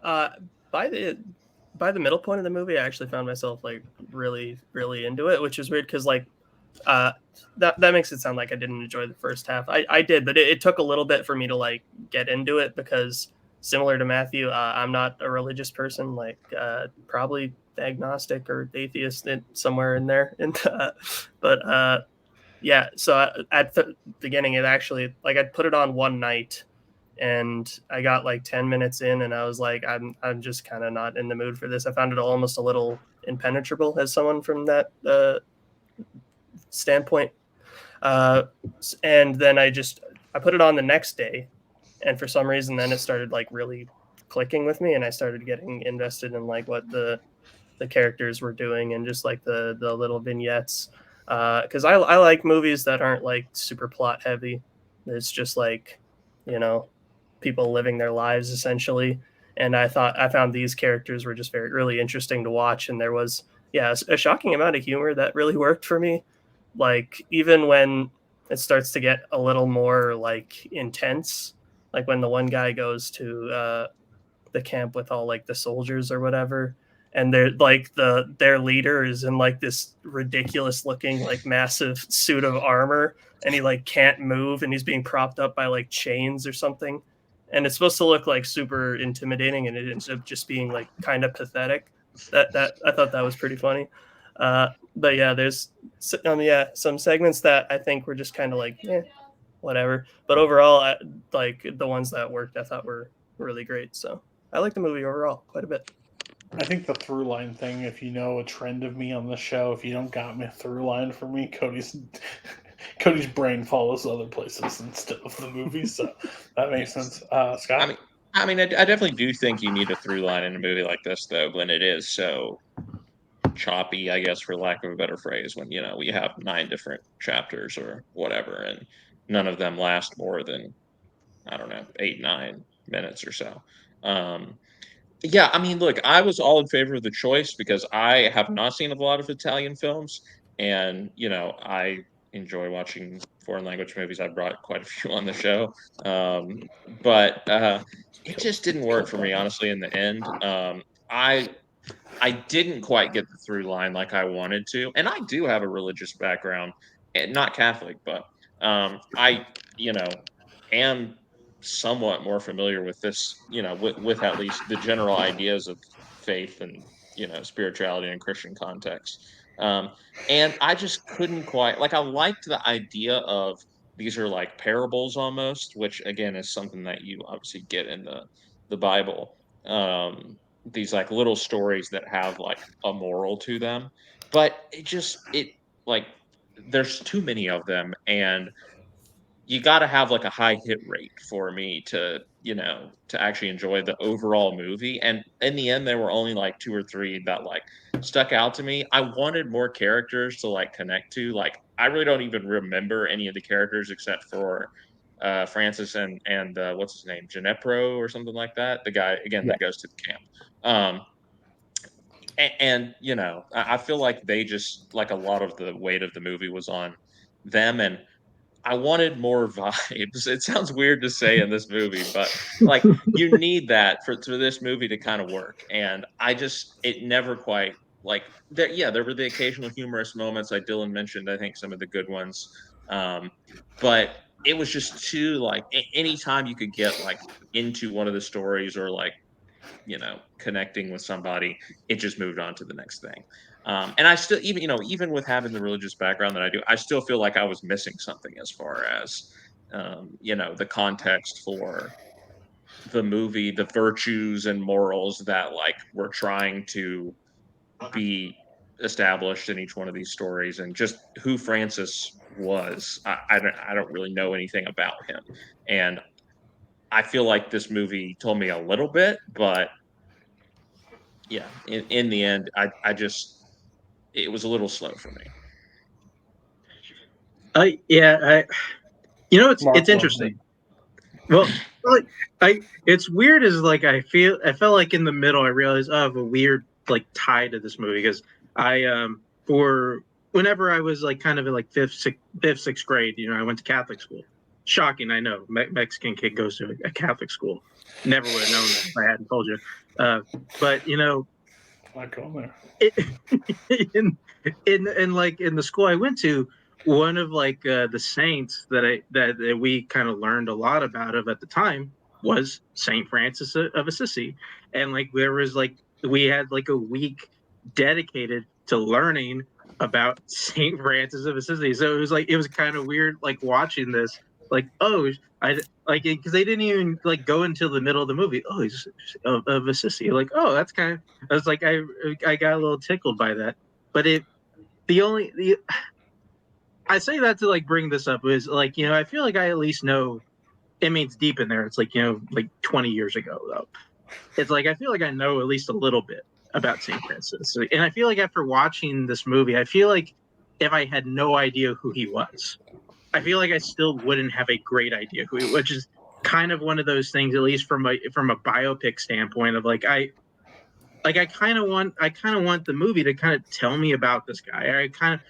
By the middle point of the movie, I actually found myself really, really into it, which is weird because that makes it sound like I didn't enjoy the first half. I did, but it took a little bit for me to get into it because similar to Matthew, I'm not a religious person, probably agnostic or atheist somewhere in there. And but yeah, so at the beginning, it actually I'd put it on one night. And I got 10 minutes in, and I was I'm just kind of not in the mood for this. I found it almost a little impenetrable as someone from that standpoint. And then I put it on the next day, and for some reason, then it started really clicking with me, and I started getting invested in what the characters were doing, and just the little vignettes. Because I like movies that aren't super plot heavy. It's just people living their lives essentially, and I found these characters were just really interesting to watch, and there was a shocking amount of humor that really worked for me, even when it starts to get a little more intense, when the one guy goes to the camp with all the soldiers or whatever, and they're like their leader is in like this ridiculous looking like massive suit of armor, and he like can't move, and he's being propped up by like chains or something, and it's supposed to look like super intimidating, and it ends up just being like kind of pathetic. That I thought that was pretty funny. But yeah, there's some segments that I think were just kind of like whatever, but overall like the ones that worked I thought were really great. So I like the movie overall quite a bit. I think the through line thing, if you know a trend of me on the show, if you don't got me a through line for me, Cody's brain follows other places instead of the movie, so that makes sense. Scott? I definitely do think you need a through line in a movie like this, though, when it is so choppy, I guess, for lack of a better phrase, when, we have 9 different chapters or whatever, and none of them last more than, I don't know, 8-9 minutes or so. Yeah, look, I was all in favor of the choice because I have not seen a lot of Italian films, and, I enjoy watching foreign language movies. I brought quite a few on the show. But it just didn't work for me, honestly, in the end. I didn't quite get the through line like I wanted to, and I do have a religious background, not Catholic, but I, am somewhat more familiar with this, with at least the general ideas of faith and spirituality in Christian context. And I just couldn't quite I liked the idea of these are like parables almost, which again is something that you obviously get in the Bible. These like little stories that have like a moral to them, but it like there's too many of them, and you got to have like a high hit rate for me to to actually enjoy the overall movie. And in the end there were only like 2 or 3 that like stuck out to me. I wanted more characters to like connect to. Like I really don't even remember any of the characters except for Francis and what's his name, Ginepro or something like that, the guy again that goes to the camp. And I feel like they just like a lot of the weight of the movie was on them, and I wanted more vibes. It sounds weird to say in this movie, but like you need that for this movie to kind of work. And it never quite there. Yeah, there were the occasional humorous moments, like Dylan mentioned. I think some of the good ones, but it was just too like anytime you could get like into one of the stories or like connecting with somebody, it just moved on to the next thing. And I still, even with having the religious background that I do, I still feel like I was missing something as far as, the context for the movie, the virtues and morals that like were trying to be established in each one of these stories, and just who Francis was. I don't really know anything about him, and I feel like this movie told me a little bit, but yeah, in the end, it was a little slow for me. It's interesting. Well, it's weird is like I felt like in the middle I realized I have a weird like tie to this movie because for whenever I was like kind of in like fifth, sixth grade, I went to Catholic school. Shocking, I know. Mexican kid goes to a Catholic school. Never would have known that if I hadn't told you. But not going there. in like in the school I went to, one of like the saints that we kind of learned a lot about at the time was Saint Francis of Assisi, and like there was like we had like a week dedicated to learning about Saint Francis of Assisi. So it was kind of weird like watching this. Like, I like it because they didn't even like go until the middle of the movie. Oh, he's of Assisi. Like, oh, that's kind of. I was like, I got a little tickled by that. But I say that to like bring this up is like I feel like I at least know. I mean, it's deep in there. It's like like 20 years ago though. It's like I feel like I know at least a little bit about Saint Francis, and I feel like after watching this movie, I feel like if I had no idea who he was, I feel like I still wouldn't have a great idea who he, which is kind of one of those things, at least from a biopic standpoint of like I kind of want the movie to kind of tell me about this guy. I kind of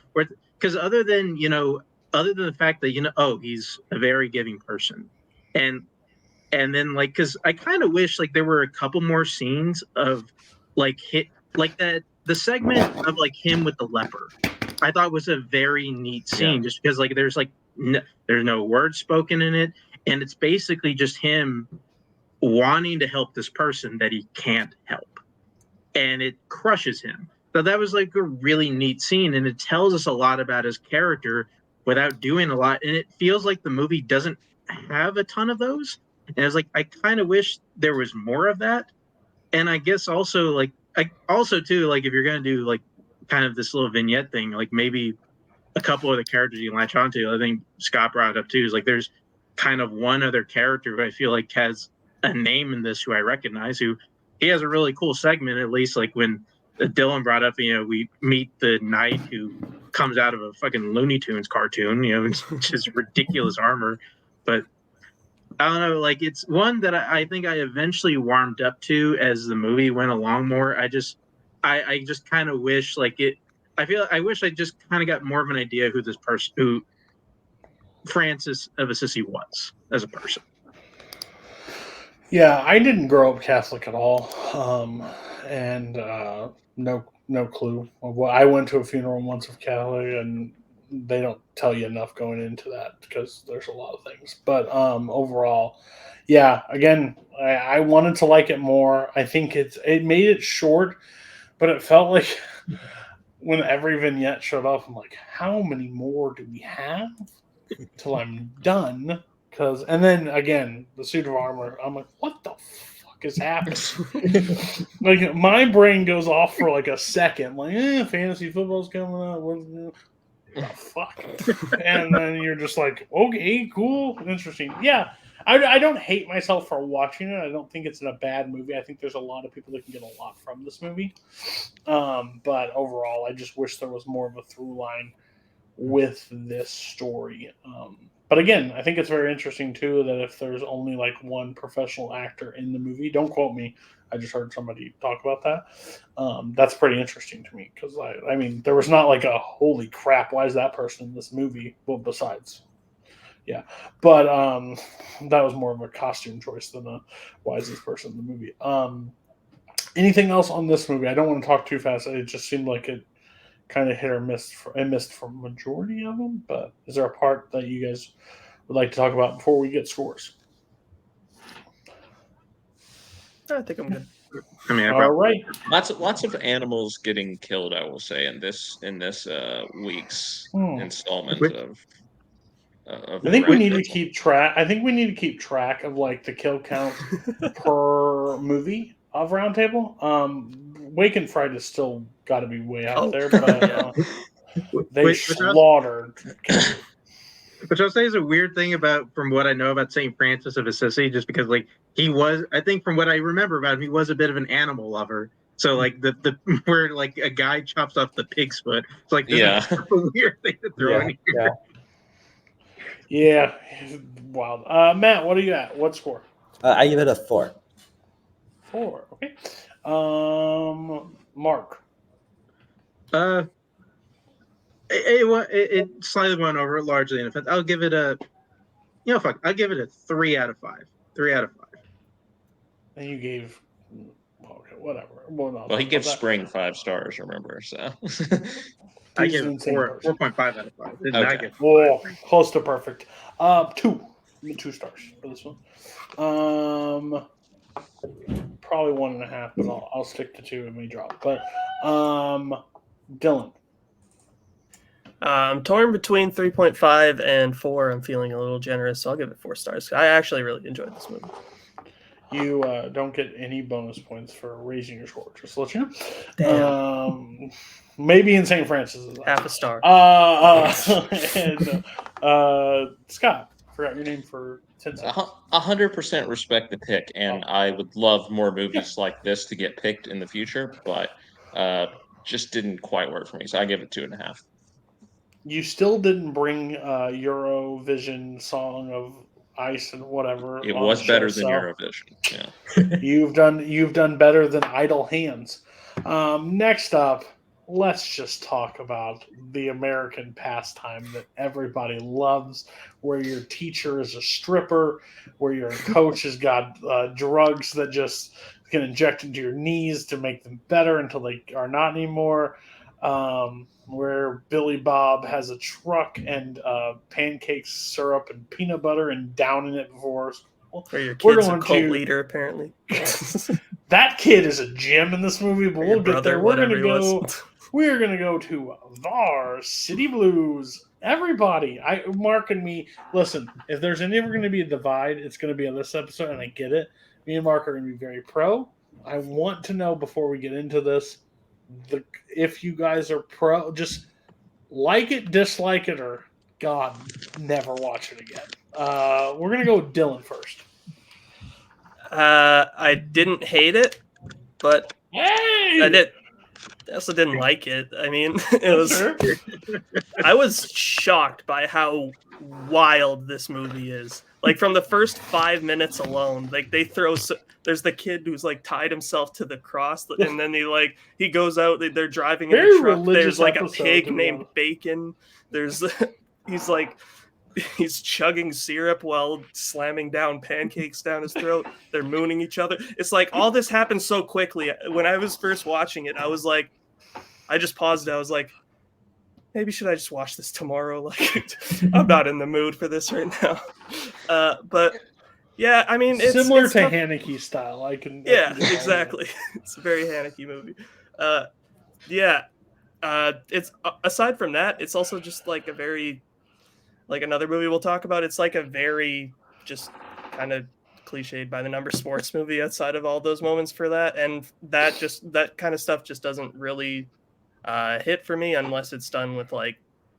because other than the fact that he's a very giving person, and then like because I kind of wish like there were a couple more scenes of like like that the segment of like him with the leper, I thought was a very neat scene, just because like there's no words spoken in it, and it's basically just him wanting to help this person that he can't help, and it crushes him. So that was like a really neat scene, and it tells us a lot about his character without doing a lot, and it feels like the movie doesn't have a ton of those. And it's like I kind of wish there was more of that. And I guess also like too, like if you're gonna do like kind of this little vignette thing, like maybe a couple of the characters you latch onto. I think Scott brought it up too. Is like there's kind of one other character who I feel like has a name in this who I recognize. Who he has a really cool segment, at least like when Dylan brought up, we meet the knight who comes out of a fucking Looney Tunes cartoon, it's just ridiculous armor. But I don't know, like it's one that I think I eventually warmed up to as the movie went along more. I just kind of wish I wish I just kind of got more of an idea who this person, who Francis of Assisi was as a person. Yeah, I didn't grow up Catholic at all, and no clue. I went to a funeral once of Catholic, and they don't tell you enough going into that because there's a lot of things. But overall, yeah, again, I wanted to like it more. I think it made it short, but it felt like when every vignette showed up, I'm like, how many more do we have till I'm done? And then again, the suit of armor, I'm like, what the fuck is happening? Like my brain goes off for like a second, like, fantasy football's coming up. What the fuck? And then you're just like, okay, cool, interesting. Yeah, I don't hate myself for watching it. I don't think it's a bad movie. I think there's a lot of people that can get a lot from this movie. But overall, I just wish there was more of a through line with this story. But again, I think it's very interesting too that if there's only like one professional actor in the movie, don't quote me, I just heard somebody talk about that. That's pretty interesting to me because I mean, there was not like a holy crap, why is that person in this movie? Well, besides, yeah, but that was more of a costume choice than a why is this person in the movie. Anything else on this movie? I don't want to talk too fast. It just seemed like it kind of hit or missed. I missed for majority of them, but is there a part that you guys would like to talk about before we get scores? I think I'm good. I mean, all right. Lots of animals getting killed, I will say, in this week's installment of I think we need to keep track. I think we need to keep track of like the kill count per movie of Roundtable. Wake and Fright is still got to be way out there, but they slaughtered. Which I'll say is a weird thing from what I know about St. Francis of Assisi, just because like he was, I think from what I remember about him, he was a bit of an animal lover. So like the where like a guy chops off the pig's foot, it's like this is a weird thing to throw in here. Yeah, wild. Matt, what do you at? What score? I give it a 4. 4. Okay. Mark. It slightly went over, largely in offense. I'll give it a, I'll give it a 3 out of 5. 3 out of 5. And you gave, okay, whatever. Well, he gives Spring 5 stars, remember? So I give it 4.5 out of 5. Okay. I give close to perfect. 2 stars for this one. Probably 1.5, but I'll stick to 2 and may drop. But Dylan. I'm torn between 3.5 and 4. I'm feeling a little generous, so I'll give it 4 stars. I actually really enjoyed this movie. You don't get any bonus points for raising your score, just to let you know. Damn. Maybe in St. Francis. Half a star. And Scott, forgot your name for 10 seconds. 100% respect the pick, and I would love more movies like this to get picked in the future, but just didn't quite work for me, so I give it 2.5. You still didn't bring Eurovision Song of Ice and whatever. It was better than Eurovision. Yeah. You've done better than Idle Hands. Next up, let's just talk about the American pastime that everybody loves, where your teacher is a stripper, where your coach has got drugs that just get injected into your knees to make them better until they are not anymore. Where Billy Bob has a truck and pancakes, syrup, and peanut butter and downing it before school. Or your We're kid's a going cult to- leader, apparently. That kid is a gem in this movie, but Or your we'll get there. brother, We're going to whatever he go. was. We're going to go to Varsity Blues. Everybody, Mark and me, listen, if there's ever going to be a divide, it's going to be on this episode, and I get it. Me and Mark are going to be very pro. I want to know before we get into this, if you guys are pro, just like it, dislike it, or God, never watch it again. We're going to go with Dylan first. I didn't hate it, but Hey! I also didn't like it. I mean, it was. Sure. I was shocked by how wild this movie is. Like from the first 5 minutes alone, like they throw. There's the kid who's like tied himself to the cross, and then he goes out. They're driving in Very a truck. religious There's like a episode, pig to be named honest. Bacon. There's he's chugging syrup while slamming down pancakes down his throat. They're mooning each other. It's like all this happened so quickly. When I was first watching it, I was like, I just paused it. I was like, maybe should I just watch this tomorrow? Like, I'm not in the mood for this right now. But yeah, I mean, it's similar to tough. Haneke style. I can Exactly. It's a very Haneke movie. It's aside from that, it's also just like a very, like another movie we'll talk about. It's like a very just kind of cliched by the number sports movie outside of all those moments for that, and that kind of stuff just doesn't really hit for me unless it's done with like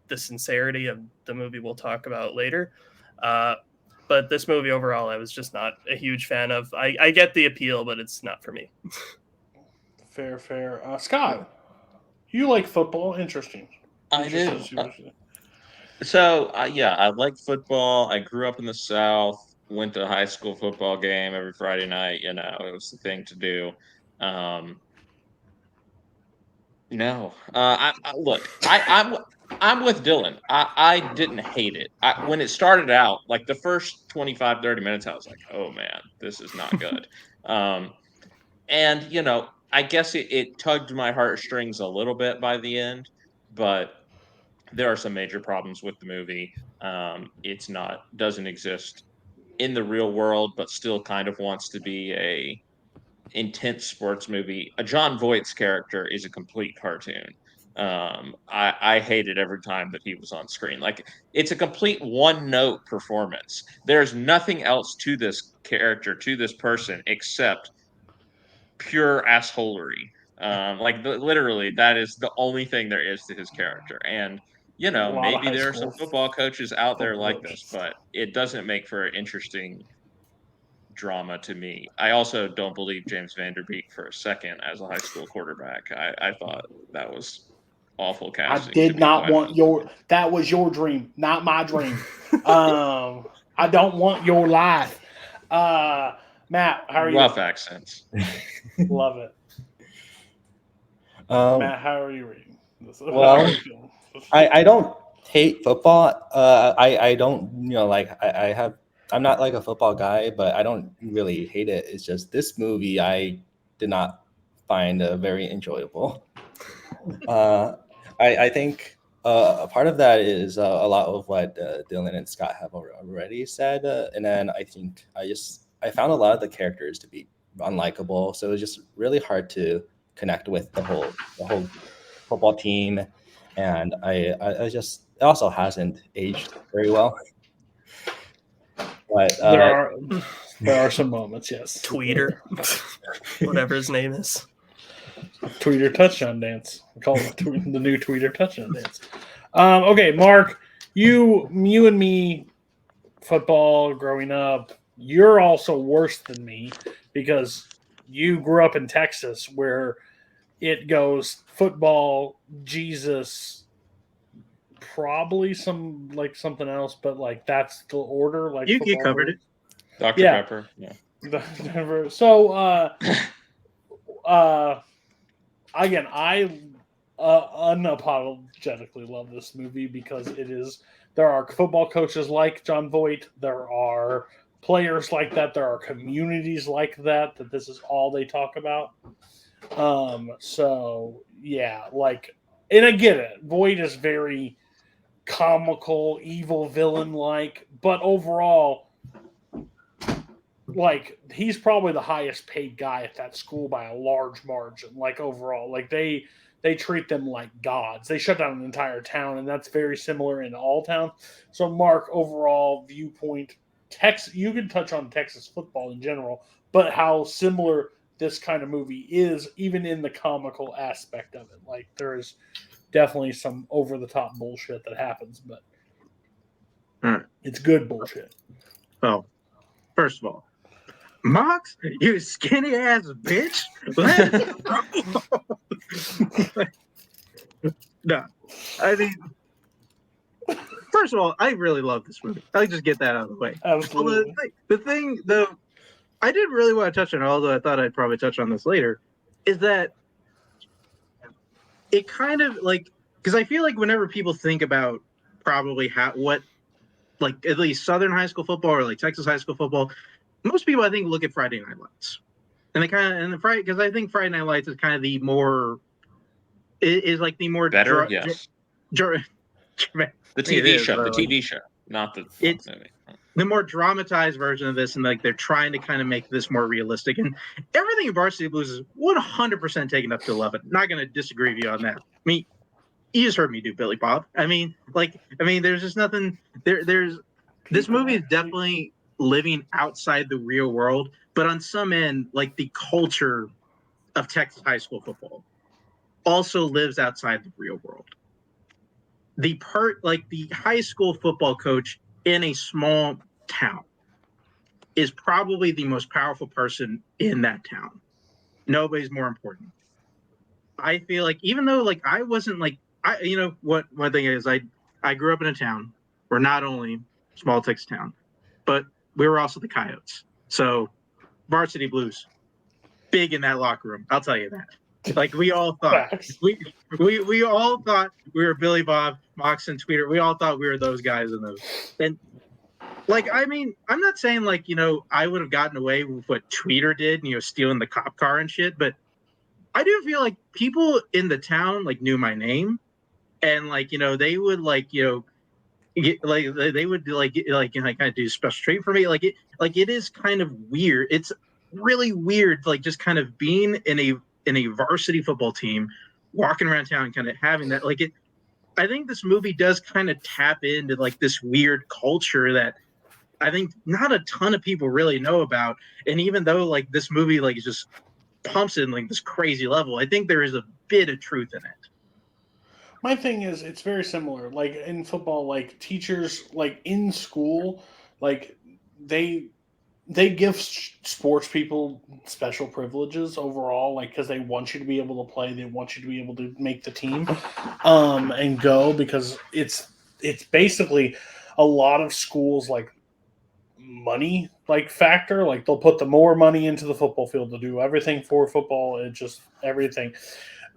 the sincerity of the movie we'll talk about later. But this movie overall, I was just not a huge fan of. I get the appeal, but it's not for me. Fair. Scott, you like football? Interesting. I do. Interesting. So, I like football. I grew up in the South, went to a high school football game every Friday night. You know, it was the thing to do. No. Look, I'm with Dylan. I didn't hate it. When it started out, like the first 25, 30 minutes, I was like, oh, man, this is not good. And, you know, I guess it tugged my heartstrings a little bit by the end, but there are some major problems with the movie. Doesn't exist in the real world, but still kind of wants to be a intense sports movie. John Voight's character is a complete cartoon. I hated every time that he was on screen. Like, it's a complete one-note performance. There's nothing else to this character, to this person, except pure assholery. Literally, that is the only thing there is to his character. And you know, maybe there are some football coaches out there like this, but it doesn't make for an interesting drama to me. I also don't believe James Van Der Beek for a second as a high school quarterback. I thought that was awful casting. I did not want that was your dream, not my dream. I don't want your life. Matt, how are you? Rough accents. Love it. Matt, how are you reading this? Well, I don't hate football. I don't, I'm not like a football guy, but I don't really hate it. It's just this movie I did not find very enjoyable. I think a part of that is a lot of what Dylan and Scott have already said, and then I think I found a lot of the characters to be unlikable, so it was just really hard to connect with the whole football team, and it also hasn't aged very well. But there are some moments, yes. Tweeter, whatever his name is. Tweeter touchdown dance. We call it the new Tweeter touchdown dance. Okay, Mark, you and me, football growing up. You're also worse than me because you grew up in Texas where it goes football, Jesus, probably something else, but like that's the order. Like you covered it. Dr. Pepper. Yeah. So again, I unapologetically love this movie because there are football coaches like John Voight. There are players like that. There are communities like that this is all they talk about. So yeah, like, and I get it. Voight is very comical, evil villain like, but overall, like, he's probably the highest paid guy at that school by a large margin. Like, overall, like they treat them like gods. They shut down an entire town, and that's very similar in all towns. So, Mark, overall viewpoint, Texas, you can touch on Texas football in general, but how similar this kind of movie is, even in the comical aspect of it. Like, there is definitely some over the top bullshit that happens, but it's good bullshit. Oh, first of all, Mox, you skinny ass bitch. No, I mean, first of all, I really love this movie. I'll just get that out of the way. Absolutely. The thing, though, I did really want to touch on, although I thought I'd probably touch on this later, is that it kind of like, because I feel like whenever people think about probably like at least Southern high school football or like Texas high school football, most people I think look at Friday Night Lights, and they kind of because I think Friday Night Lights is kind of the more like the more better. Yes, the TV show, the TV show, not the movie. The more dramatized version of this, and like they're trying to kind of make this more realistic, and everything in Varsity Blues is 100% taken up to 11. Not going to disagree with you on that. I mean, you just heard me do Billy Bob. I mean, there's just nothing there. This movie is definitely living outside the real world, but on some end, like the culture of Texas high school football also lives outside the real world. The high school football coach in a small town is probably the most powerful person in that town. Nobody's more important. I feel like, even though like I wasn't like, one thing is I grew up in a town where not only small Texas town, but we were also the Coyotes. So Varsity Blues, big in that locker room. I'll tell you that. Like, we all thought we all thought we were Billy Bob, Mox, and Tweeter. We all thought we were those guys in those. And like, I mean, I'm not saying like, I would have gotten away with what Tweeter did, stealing the cop car and shit, but I do feel like people in the town like knew my name, and like, they would like, get, like they would like kind of do special treatment for me. Like it is kind of weird. It's really weird, like just kind of being in a varsity football team, walking around town, and kind of having that. Like it, I think this movie does kind of tap into like this weird culture that I think not a ton of people really know about. And even though like this movie like just pumps in like this crazy level, I think there is a bit of truth in it. My thing is, it's very similar. Like in football, like teachers, like in school, like they give sports people special privileges overall, like because they want you to be able to play, they want you to be able to make the team, and go, because it's basically a lot of schools like money like factor. Like they'll put the more money into the football field to do everything for football. It just everything.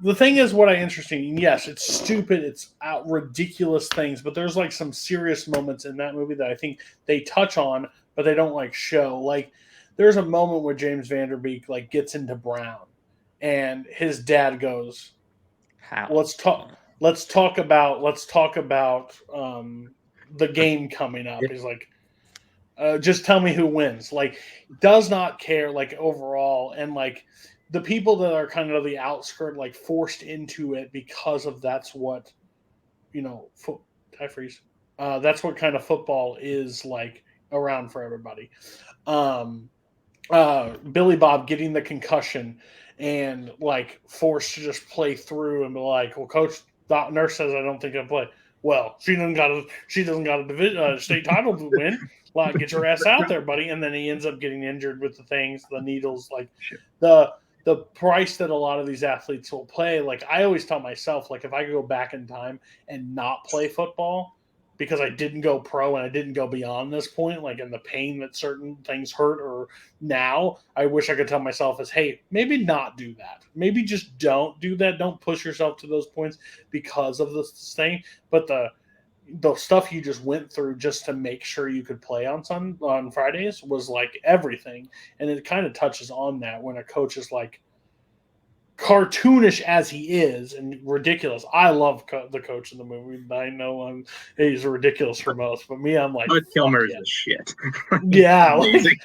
The thing is, what I interesting, yes, it's stupid, it's ridiculous things, but there's like some serious moments in that movie that I think they touch on, but they don't like show. Like there's a moment where James Vanderbeek like gets into Brown, and his dad goes, "How? Let's talk about the game coming up." He's like, just tell me who wins. Like, does not care like overall, and like the people that are kind of the outskirt, like forced into it because of that's what, that's what kind of football is like around for everybody. Billy Bob getting the concussion and like forced to just play through and be like, well, coach, nurse says I don't think I play. Well, she doesn't got a state title to win. Like, get your ass out there, buddy. And then he ends up getting injured with the things, the needles, like the price that a lot of these athletes will pay. Like, I always tell myself, like, if I could go back in time and not play football because I didn't go pro and I didn't go beyond this point, like in the pain that certain things hurt, or now, I wish I could tell myself is, hey, maybe not do that. Maybe just don't do that. Don't push yourself to those points because of this thing. But the stuff you just went through just to make sure you could play on Fridays was like everything, and it kind of touches on that when a coach is like cartoonish as he is and ridiculous. I love the coach in the movie. I know he's ridiculous for most, but me, I'm like, Bud Kilmer is yeah. a shit. Yeah, like,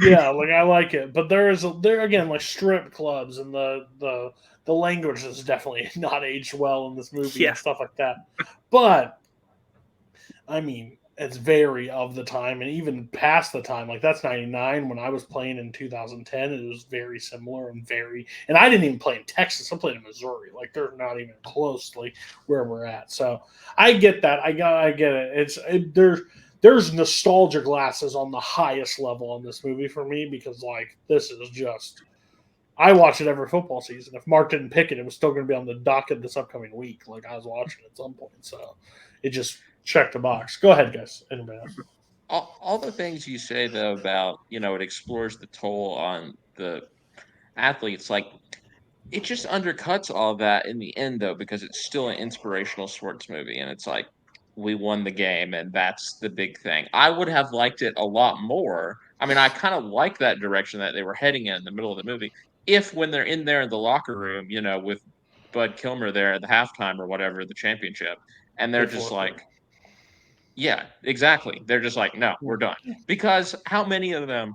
yeah, like I like it, but there again like strip clubs and the language is definitely not aged well in this movie Yeah. and stuff like that. But I mean, it's very of the time and even past the time. Like that's 99 when I was playing in 2010. It was very similar and I didn't even play in Texas. I played in Missouri. Like they're not even close to like where we're at. So I get that. I get it. There's nostalgia glasses on the highest level on this movie for me because like this is just. I watch it every football season. If Mark didn't pick it, it was still going to be on the docket this upcoming week. Like I was watching it at some point, so it just checked the box. Go ahead, guys. Anybody else? All the things you say though about it explores the toll on the athletes, like it just undercuts all that in the end though, because it's still an inspirational sports movie, and it's like we won the game, and that's the big thing. I would have liked it a lot more. I mean, I kind of like that direction that they were heading in the middle of the movie. If when they're in there in the locker room, with Bud Kilmer there at the halftime or whatever, the championship, and they're just like, yeah, exactly. They're just like, no, we're done. Because how many of them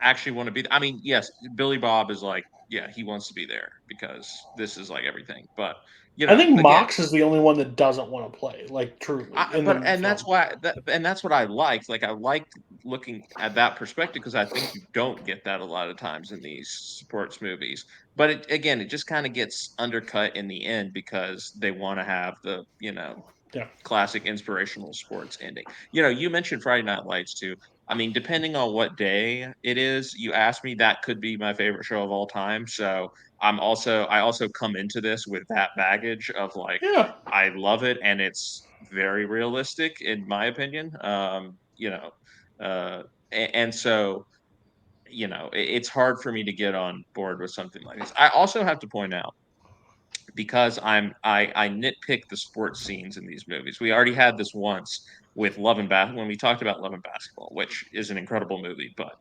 actually want to be? I mean, yes, Billy Bob is like, yeah, he wants to be there because this is like everything. But I think again, Mox is the only one that doesn't want to play. Like truly, that's why, and that's what I liked. Like I liked looking at that perspective because I think you don't get that a lot of times in these sports movies. But it just kind of gets undercut in the end because they want to have the classic inspirational sports ending. You mentioned Friday Night Lights too. I mean, depending on what day it is, you asked me, that could be my favorite show of all time. So I also come into this with that baggage of like, yeah. I love it, and it's very realistic in my opinion. And so it's hard for me to get on board with something like this. I also have to point out, because I nitpick the sports scenes in these movies. We already had this once with Love and when we talked about Love and Basketball, which is an incredible movie, but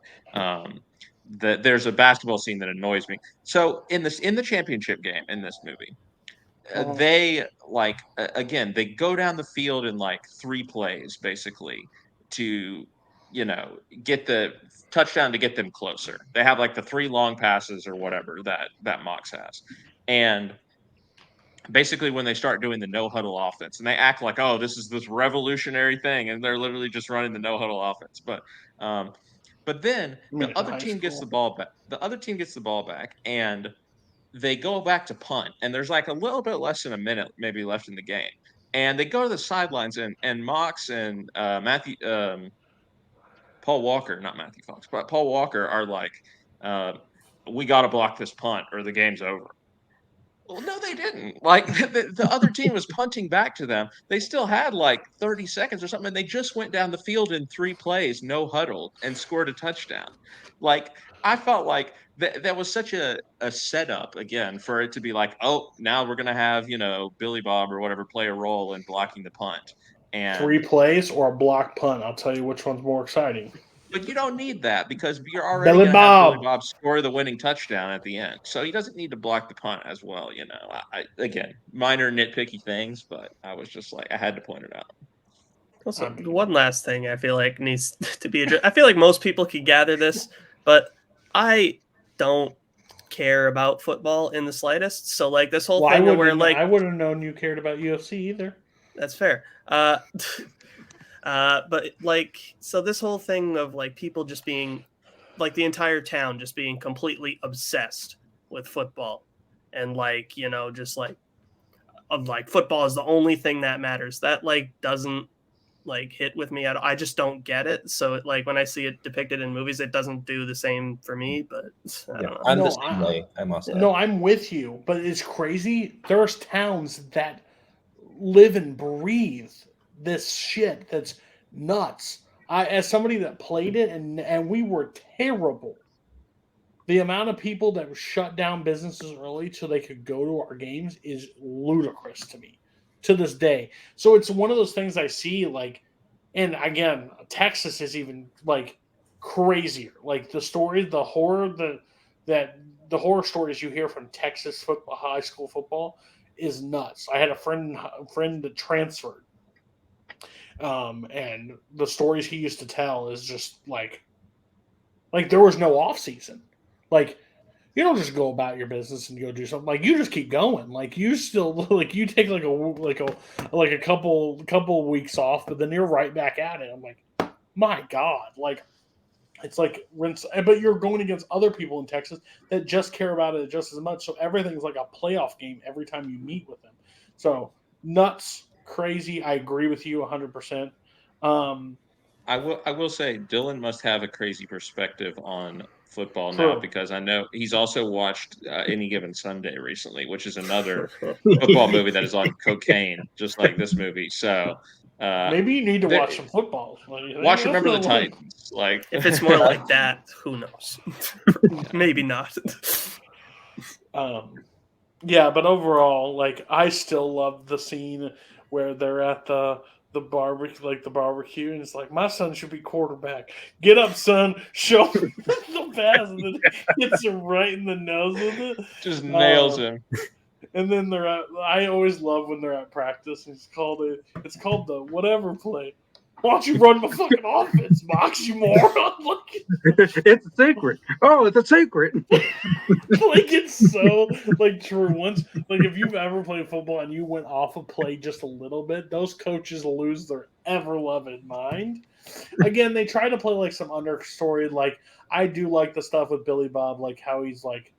there's a basketball scene that annoys me. So in the championship game in this movie, they again, they go down the field in like 3 plays basically to get the touchdown to get them closer. They have like the 3 long passes or whatever that Mox has, and basically when they start doing the no huddle offense, and they act like, oh, this is this revolutionary thing, and they're literally just running the no huddle offense. But then the other team gets the ball back. The other team gets the ball back, and they go back to punt, and there's like a little bit less than a minute maybe left in the game, and they go to the sidelines, and Mox and Paul Walker, not Matthew Fox, but Paul Walker are like, we got to block this punt or the game's over. Well, no, they didn't. Like the other team was punting back to them. They still had like 30 seconds or something, and they just went down the field in 3 plays, no huddle, and scored a touchdown. Like I felt like that was such a setup again for it to be like, oh, now we're gonna have Billy Bob or whatever play a role in blocking the punt. And 3 plays or a block punt. I'll tell you which one's more exciting. But you don't need that because you're already going to have Billy Bob score the winning touchdown at the end. So he doesn't need to block the punt as well. Again, minor nitpicky things, but I was just like, I had to point it out. Also, one last thing I feel like needs to be addressed. I feel like most people could gather this, but I don't care about football in the slightest. So like this whole thing where like I wouldn't have known you cared about UFC either. That's fair. But like, so this whole thing of like people just being like the entire town just being completely obsessed with football and like, just like football is the only thing that matters. That like doesn't like hit with me at all. I just don't get it. So like when I see it depicted in movies, it doesn't do the same for me, but I don't know. I'm the same way. I must say. No, I'm with you, but it's crazy. There's towns that live and breathe this shit that's nuts. As somebody that played it and we were terrible. The amount of people that shut down businesses early so they could go to our games is ludicrous to me. to this day. So it's one of those things I see like, and again, Texas is even like crazier. Like the story, the horror, the horror stories you hear from Texas football, high school football, is nuts. I had a friend that transferred, and the stories he used to tell is just like there was no off season. Like you don't just go about your business and go do something. Like you just keep going. Like you still like you take like a couple weeks off, but then you're right back at it. I'm like, my God, like it's like rinse. But you're going against other people in Texas that just care about it just as much. So everything's like a playoff game every time you meet with them. So nuts, crazy. I agree with you 100%. I will say Dylan must have a crazy perspective on football True. now, because I know he's also watched Any Given Sunday recently, which is another football movie that is on cocaine, just like this movie. So maybe you need to watch some football. Watch Remember the Titans. Like if it's more like that, who knows? Maybe not. Yeah, but overall, like I still love the scene where they're at the barbecue, and it's like, my son should be quarterback. Get up, son. Show him the pass, and then hits him right in the nose with it. Just nails him. And then they're at. I always love when they're at practice. And it's called the whatever play. Why don't you run the fucking offense, Mox, you moron? It's a secret. Oh, it's a secret. Like it's so like true. Once like if you've ever played football and you went off a play just a little bit, those coaches lose their ever loving mind. Again, they try to play like some understory. Like I do like the stuff with Billy Bob, like how he's like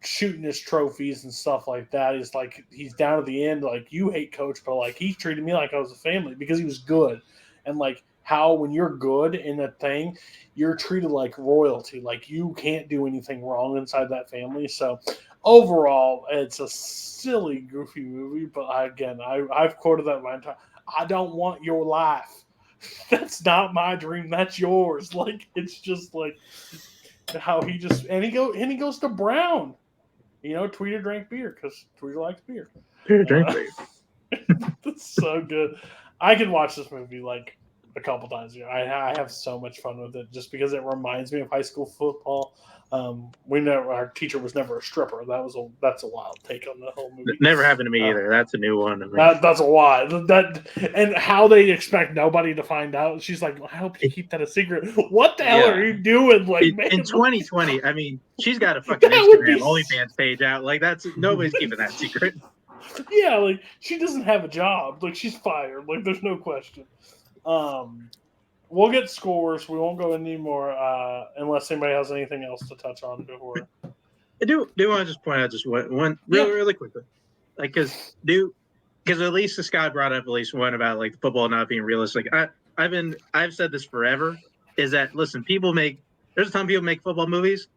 shooting his trophies and stuff like that. Is like he's down at the end, like you hate coach, but like he treated me like I was a family because he was good. And like how when you're good in that thing, you're treated like royalty. Like you can't do anything wrong inside that family. So overall, it's a silly, goofy movie. But I've quoted that my entire. I don't want your life. That's not my dream. That's yours. Like it's just like how he just and he goes to Brown. You know, Tweeter drank beer because Tweeter likes beer. That's so good. I could watch this movie like a couple times a year. I have so much fun with it just because it reminds me of high school football. Our teacher was never a stripper. That's a wild take on the whole movie. Never happened to me either. That's a new one to me. That's a lie. And how they expect nobody to find out. She's like, I hope you keep that a secret. What the hell are you doing? Like in 2020, I mean, she's got a fucking Instagram OnlyFans page out. Like nobody's keeping that secret. Yeah, like she doesn't have a job. Like she's fired. Like there's no question. We'll get scores. We won't go anymore unless anybody has anything else to touch on before. I do want to just point out just one really quickly, like because at least this guy brought up at least one about like the football not being realistic. I've said this forever. Is that listen? There's a ton of people make football movies,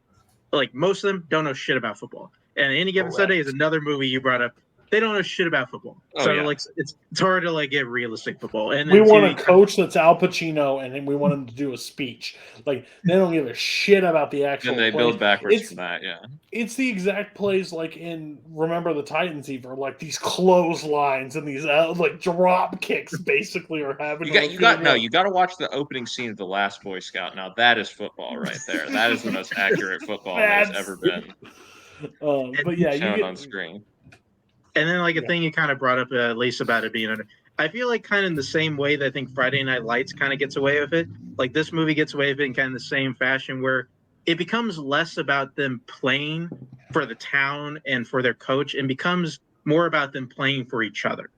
but like most of them don't know shit about football. And Any Given Sunday is another movie you brought up. They don't know shit about football, like it's hard to like get realistic football. And we want a coach that's Al Pacino, and then we want him to do a speech. Like they don't give a shit about the actual. And they build backwards from that. Yeah, it's the exact plays like in Remember the Titans, even like these clotheslines and these like drop kicks basically are happening. You got to watch the opening scene of The Last Boy Scout. Now that is football right there. That is the most accurate football that has ever been. But yeah, shown on screen. And then, like, a thing you kind of brought up, at least about it being I feel like kind of in the same way that I think Friday Night Lights kind of gets away with it. Like, this movie gets away with it in kind of the same fashion where it becomes less about them playing for the town and for their coach and becomes more about them playing for each other.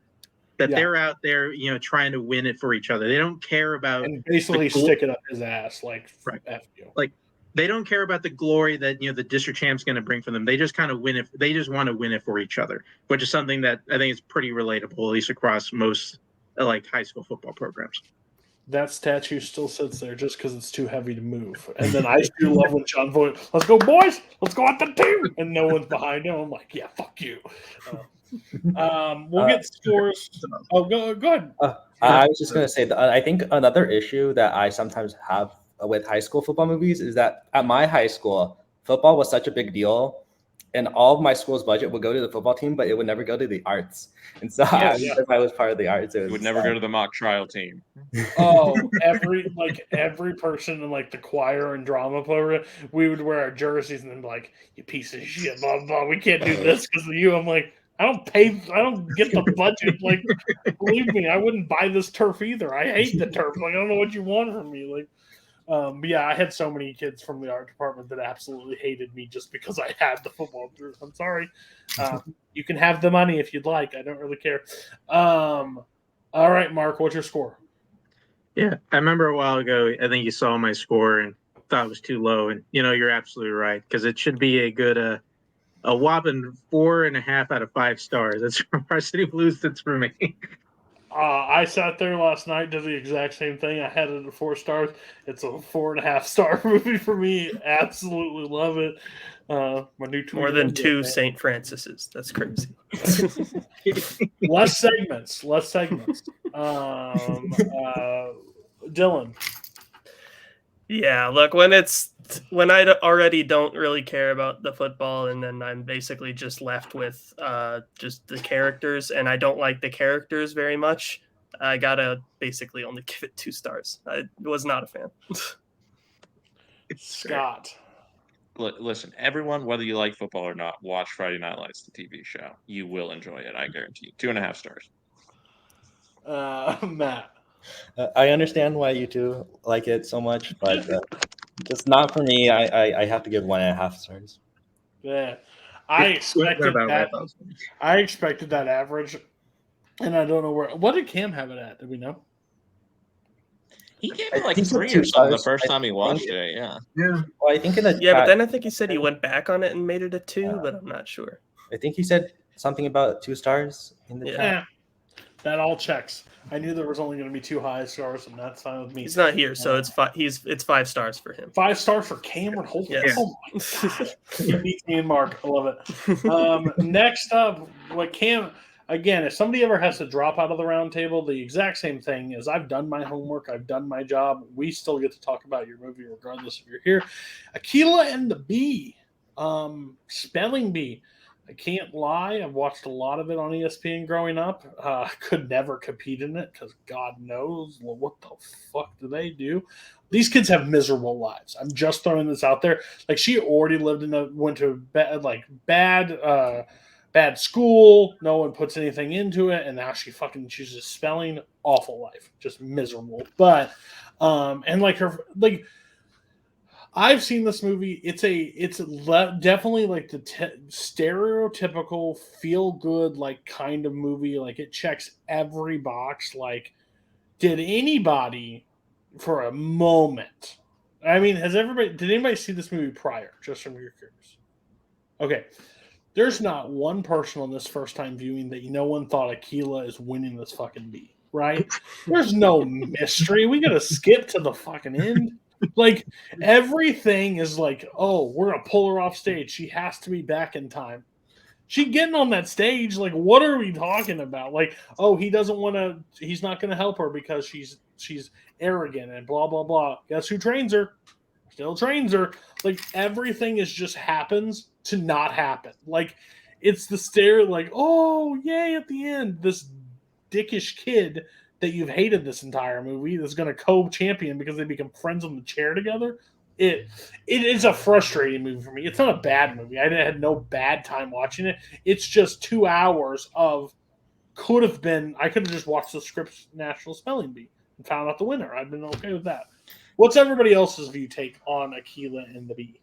That they're out there, you know, trying to win it for each other. They don't care about... And basically stick it up his ass, like, F you. Like, they don't care about the glory that, you know, the district champ's going to bring for them. They just kind of win it. They just want to win it for each other, which is something that I think is pretty relatable, at least across most like high school football programs. That statue still sits there just because it's too heavy to move. And then I do love when John Voight, let's go, boys, let's go at the team. And no one's behind him. I'm like, yeah, fuck you. We'll get scores. Oh, go ahead. I was just going to say that I think another issue that I sometimes have with high school football movies is that at my high school, football was such a big deal. and all of my school's budget would go to the football team, but it would never go to the arts. And so because I was part of the arts, It would never go to the mock trial team. Oh, every person in like the choir and drama program, we would wear our jerseys and then be like, "You piece of shit, blah blah. We can't do this because of you." I'm like, I don't get the budget. Like, believe me, I wouldn't buy this turf either. I hate the turf. Like, I don't know what you want from me. Like, but yeah, I had so many kids from the art department that absolutely hated me just because I had the football jersey. I'm sorry. You can have the money if you'd like. I don't really care. All right, Mark, what's your score? Yeah, I remember a while ago, I think you saw my score and thought it was too low. And, you're absolutely right, because it should be a good, a whopping 4.5 out of 5 stars. That's Varsity Blues. That's for me. I sat there last night, did the exact same thing. I had it at 4 stars. It's a 4.5 star movie for me. Absolutely love it. My new More than 2 St. Francis's. That's crazy. Less segments. Dylan. Yeah, look, when I already don't really care about the football, and then I'm basically just left with just the characters, and I don't like the characters very much, I gotta basically only give it 2 stars. I was not a fan. Scott. Listen, everyone, whether you like football or not, watch Friday Night Lights, the TV show. You will enjoy it, I guarantee you. 2.5 stars. Matt. I understand why you two like it so much, but just not for me. I have to give 1.5 stars. Yeah, I expected that average, and I don't know what did Cam have it at? Did we know? He gave it like 3 or something the first time he watched it. Yeah. Well, I think in the but then I think he said he went back on it and made it a 2, but I'm not sure. I think he said something about 2 stars in the chat. That all checks. I knew there was only going to be 2 high stars, and that's fine with me. He's not here, so it's 5 stars for him. 5 stars for Cameron Holt. Yes. Oh my god! He beats me and Mark. I love it. Next up, Cam. Again, if somebody ever has to drop out of the round table, the exact same thing is I've done my homework. I've done my job. We still get to talk about your movie regardless if you're here. Akeelah and the Bee. Spelling Bee. I can't lie. I've watched a lot of it on ESPN growing up. Could never compete in it because God knows what the fuck do they do. These kids have miserable lives. I'm just throwing this out there. Like, she already went to bad school. No one puts anything into it, and now she fucking chooses spelling. Awful life, just miserable. But and I've seen this movie. It's definitely like the stereotypical feel good like kind of movie. Like, it checks every box. Like, did anybody for a moment? I mean, did anybody see this movie prior? Just from your curious. Okay, there's not one person on this first time viewing that no one thought Akeelah is winning this fucking bee, right? There's no mystery. We gotta skip to the fucking end. Like, everything is like, oh, we're gonna pull her off stage. She has to be back in time. She getting on that stage, like, what are we talking about? Like, oh, he's not gonna help her because she's arrogant and blah blah blah. Guess who trains her? Still trains her. Like, everything just happens to not happen. Like, it's the like, oh yay at the end, this dickish kid that you've hated this entire movie that's going to co-champion because they become friends on the chair together. It is a frustrating movie for me. It's not a bad movie. I had no bad time watching it. It's just 2 hours of I could have just watched the Scripps National Spelling Bee and found out the winner. I've been okay with that. What's everybody else's view take on Akeelah and the Bee?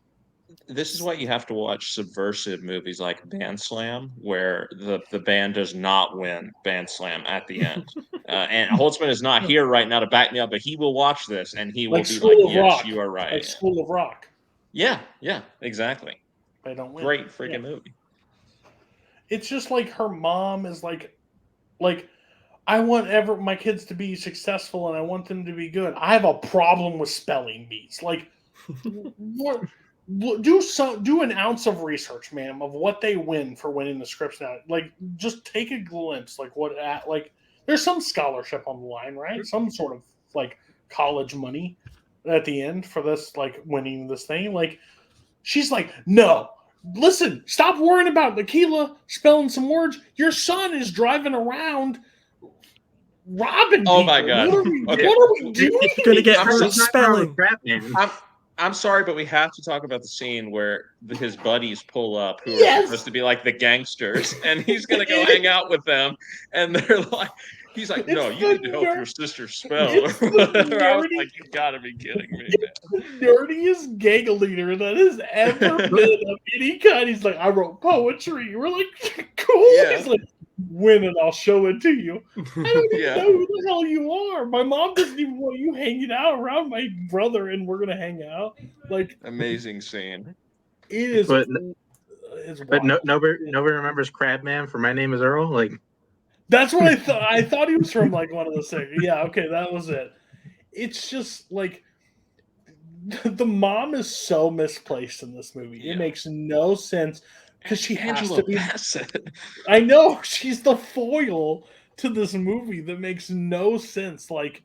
This is why you have to watch subversive movies like Band Slam, where the band does not win Band Slam at the end. And Holtzman is not here right now to back me up, but he will watch this and he will be like, yes, you are right. Like School of Rock. Yeah, exactly. They don't win. Great freaking movie. It's just like her mom is like I want my kids to be successful and I want them to be good. I have a problem with spelling bees. Like, what? Do an ounce of research, ma'am, of what they win for winning the Scripps now. Like, just take a glimpse. Like, there's some scholarship on the line, right? Some sort of like college money at the end for this, like, winning this thing. Like, she's like, no, listen, stop worrying about Akeelah spelling some words. Your son is driving around robbing Oh people. my God. Okay. What are we doing? You're gonna get I'm hurt so- spelling. I'm sorry, but we have to talk about the scene where his buddies pull up, who are Yes. supposed to be like the gangsters, and he's gonna go hang out with them, and they're like, he's like, no, It's you need to the help your sister spell. it's the I was nerdy- like, you gotta be kidding me, man. The nerdiest gang leader that has ever been of any kind. He's like, I wrote poetry. We're like, cool. Yeah. He's like, win and I'll show it to you. I don't even Yeah. know who the hell you are. My mom doesn't even want you hanging out around my brother, and we're gonna hang out. Like, Amazing scene. it is. But- It's But wild. nobody remembers Crabman for My Name Is Earl. Like, That's what I thought. I thought he was from like one of the singers. Yeah, okay, that was it. It's just like the mom is so misplaced in this movie. Yeah. It makes no sense because she has Angela to be. Bassett. I know she's the foil to this movie that makes no sense. Like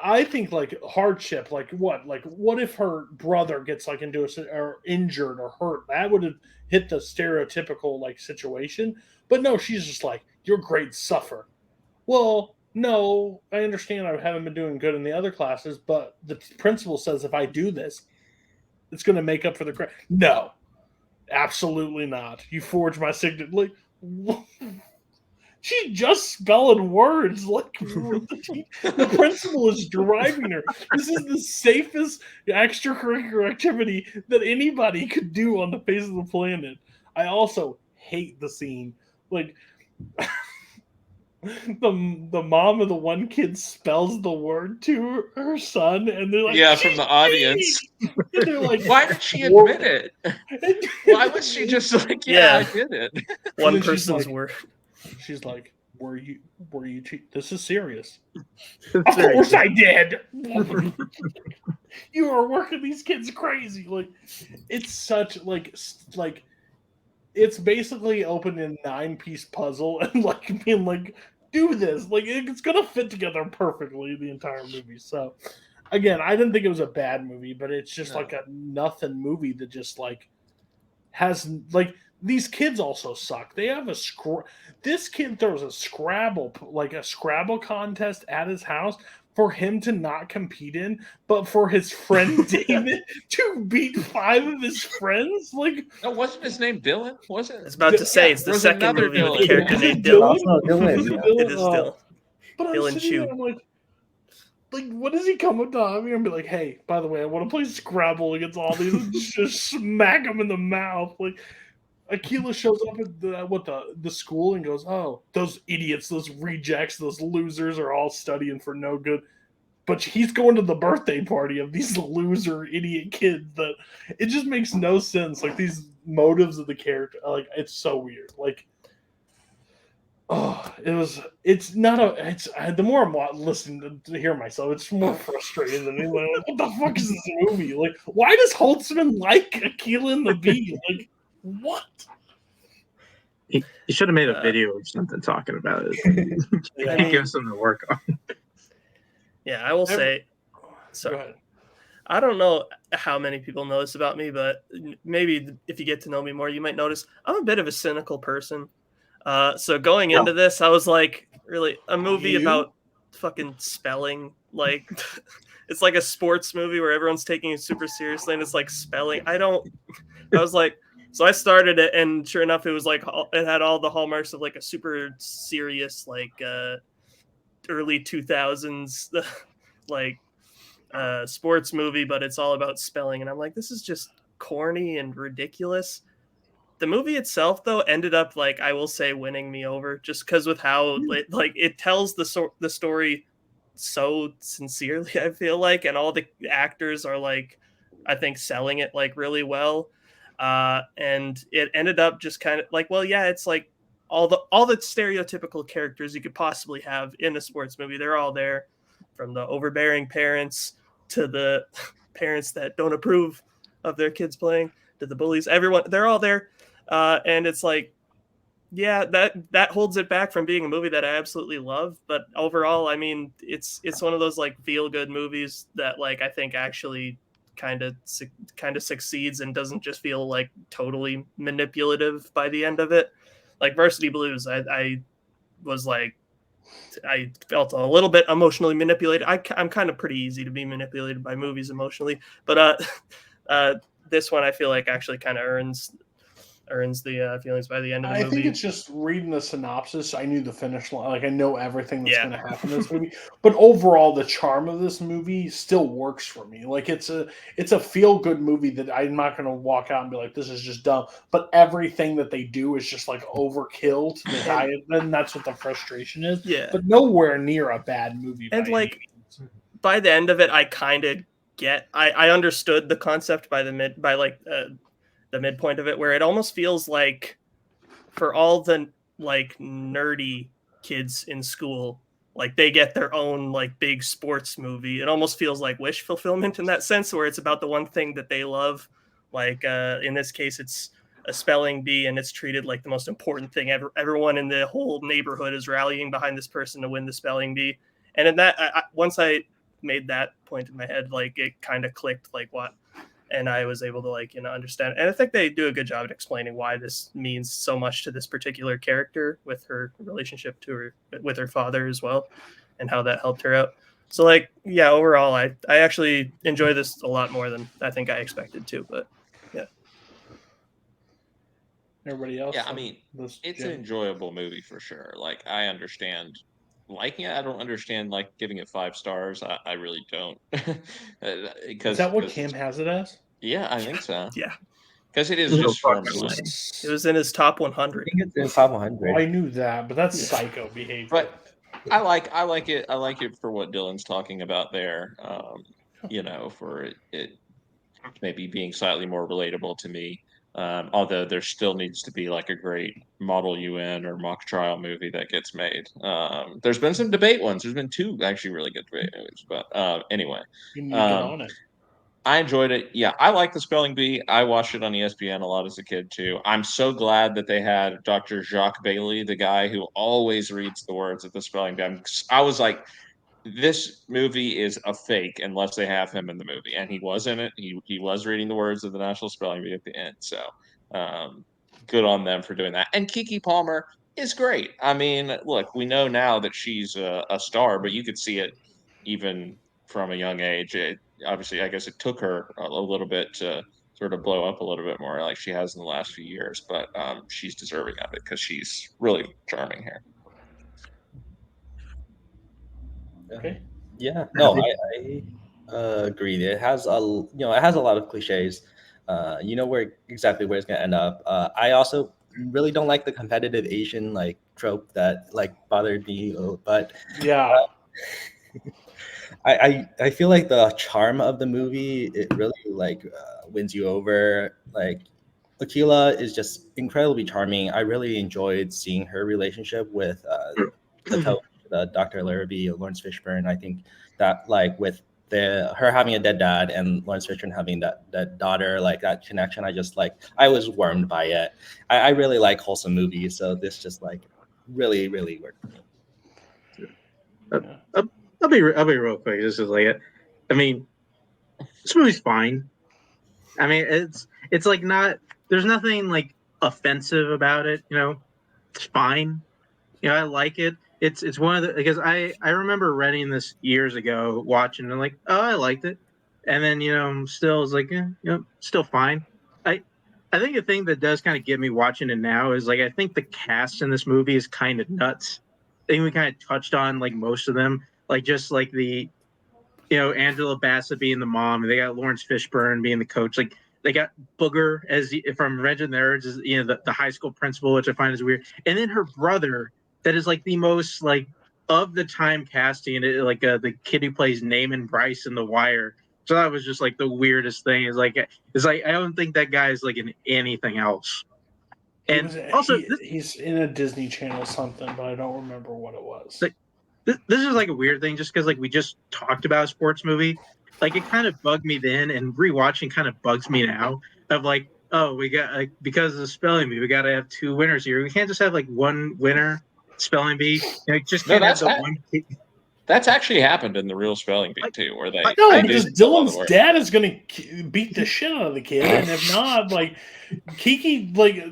I think like hardship. Like what if her brother gets like into or injured or hurt? That would have hit the stereotypical like situation. But no, she's just like, your grades suffer. Well, no, I understand I haven't been doing good in the other classes, but the principal says if I do this, it's going to make up for the credit. No, absolutely not. You forged my signature. Like, she's just spelling words. Like the principal is driving her. This is the safest extracurricular activity that anybody could do on the face of the planet. I also hate the scene. Like the mom of the one kid spells the word to her son, and they're like, Yeah, from the audience. And they're like, Why did she admit it? Why was she just like, yeah, I did it? One then she's person's like- word. She's like, were you this is serious. Of course I did. You are working these kids crazy. Like, it's such like it's basically opening a 9-piece puzzle and like being like, do this. Like, it's gonna fit together perfectly the entire movie. So again, I didn't think it was a bad movie, but it's just like a nothing movie that just like has like these kids also suck. They have this kid throws a Scrabble contest at his house for him to not compete in, but for his friend David to beat 5 of his friends. Like, No, wasn't his name Dylan? Was it? I was about to say it's the There's second another movie with Dylan. a character Is named it Dylan. Also, Dylan, Is it yeah. Dylan? It is Dylan. But I'm Dylan sitting there, Chu. I'm like, what does he come up to me and be like, hey, by the way, I want to play Scrabble against all these and just smack him in the mouth. Like, Akeelah shows up at the school and goes, oh, those idiots, those rejects, those losers are all studying for no good. But he's going to the birthday party of these loser idiot kids. That it just makes no sense. Like, these motives of the character, like, it's so weird. Like, oh, it's the more I'm listening to hear myself, it's more frustrating than anything. Like, what the fuck is this movie? Like, why does Holtzman like Akeelah and the Bee? Like, what? he should have made a video or something talking about it. I He mean, gives them to work on. yeah, I will say. Go So ahead. I don't know how many people know this about me, but maybe if you get to know me more, you might notice I'm a bit of a cynical person. So going into this, I was like, really, a movie You? about fucking spelling. Like, it's like a sports movie where everyone's taking it super seriously, and it's like spelling. I was like, so I started it, and sure enough, it was like it had all the hallmarks of like a super serious, like early 2000s, like sports movie, but it's all about spelling, and I'm like, this is just corny and ridiculous. The movie itself, though, ended up, like, I will say, winning me over, just because with how it tells the story so sincerely, I feel like, and all the actors are like, I think, selling it like really well, and it ended up just kind of like, well, yeah, it's like all the stereotypical characters you could possibly have in a sports movie. They're all there, from the overbearing parents to the parents that don't approve of their kids playing to the bullies. Everyone, they're all there. And it's like, yeah, that holds it back from being a movie that I absolutely love. But overall, I mean, it's one of those like feel good movies that like I think actually kind of succeeds and doesn't just feel like totally manipulative by the end of it. Like Varsity Blues, I was like, I felt a little bit emotionally manipulated. I'm kind of pretty easy to be manipulated by movies emotionally, but this one I feel like actually kind of earns the feelings by the end of the movie. I think it's just reading the synopsis. I knew the finish line. Like I know everything that's going to happen in this movie. But overall, the charm of this movie still works for me. Like it's a feel good movie that I'm not going to walk out and be like, this is just dumb. But everything that they do is just like overkill to the highest, and that's what the frustration is. Yeah. But nowhere near a bad movie. And like by the end of it, I kind of I understood the concept by the midpoint of it, where it almost feels like for all the like nerdy kids in school, like they get their own like big sports movie. It almost feels like wish fulfillment in that sense, where it's about the one thing that they love. Like in this case, it's a spelling bee, and it's treated like the most important thing ever. Everyone in the whole neighborhood is rallying behind this person to win the spelling bee. And in that, once I made that point in my head, like it kind of clicked, like what. And I was able to understand. And I think they do a good job at explaining why this means so much to this particular character with her relationship with her father as well, and how that helped her out. So overall, I actually enjoy this a lot more than I think I expected to, but yeah. Everybody else? Yeah, I mean, it's an enjoyable movie for sure. Like I understand liking it. I don't understand giving it 5 stars. I really don't. Is that what Cam has it as? Yeah, I think so. Yeah, because it is just fun. It was in his top 100. I think it's in top 100. Well, I knew that, but that's psycho behavior. But I like it. I like it for what Dylan's talking about there. For it maybe being slightly more relatable to me. Although there still needs to be a great model UN or mock trial movie that gets made. There's been some debate ones. There's been 2 actually really good debate movies. But anyway, you need to get on it. I enjoyed it. Yeah, I like the spelling bee. I watched it on ESPN a lot as a kid too. I'm so glad that they had Dr. Jacques Bailey, the guy who always reads the words of the spelling bee. I was like, this movie is a fake unless they have him in the movie, and he was in it. He was reading the words of the National Spelling Bee at the end. So, good on them for doing that. And Keke Palmer is great. I mean, look, we know now that she's a star, but you could see it even from a young age. Obviously, I guess it took her a little bit to sort of blow up a little bit more, like she has in the last few years. But she's deserving of it because she's really charming here. Okay. Yeah. No, I agree. It has a lot of cliches. Exactly where it's gonna end up. I also really don't like the competitive Asian trope that bothered me, but yeah. I feel like the charm of the movie, it really wins you over. Akeelah is just incredibly charming. I really enjoyed seeing her relationship with the Dr. Larrabee, Lawrence Fishburne. I think that with her having a dead dad and Lawrence Fishburne having that daughter, that connection, I was warmed by it. I really like wholesome movies, so this just really, really worked for me. I'll be real quick. This is I mean, this movie's fine. I mean, it's not. There's nothing offensive about it. It's fine. I like it. It's one of the, because I remember renting this years ago, watching and oh, I liked it, and then still is still fine. I think the thing that does kind of get me watching it now is I think the cast in this movie is kind of nuts. I think we kind of touched on most of them, just the Angela Bassett being the mom, and they got Lawrence Fishburne being the coach. They got Booger from Revenge of the Nerds, as the high school principal, which I find is weird, and then her brother. That is the most of the time casting, the kid who plays Naaman Bryce in The Wire. So that was just the weirdest thing. Is I don't think that guy is in anything else. And he's in a Disney Channel something, but I don't remember what it was. This is a weird thing, just because we just talked about a sports movie. It kind of bugged me then, and rewatching kind of bugs me now. Of oh, we got because of the spelling bee, we got to have 2 winners here. We can't just have one winner. Spelling bee, just can't have the one. That's actually happened in the real spelling bee too, where they No, they because do spell all the Dylan's words. dad is going to beat the shit out of the kid, and if not, like Kiki, like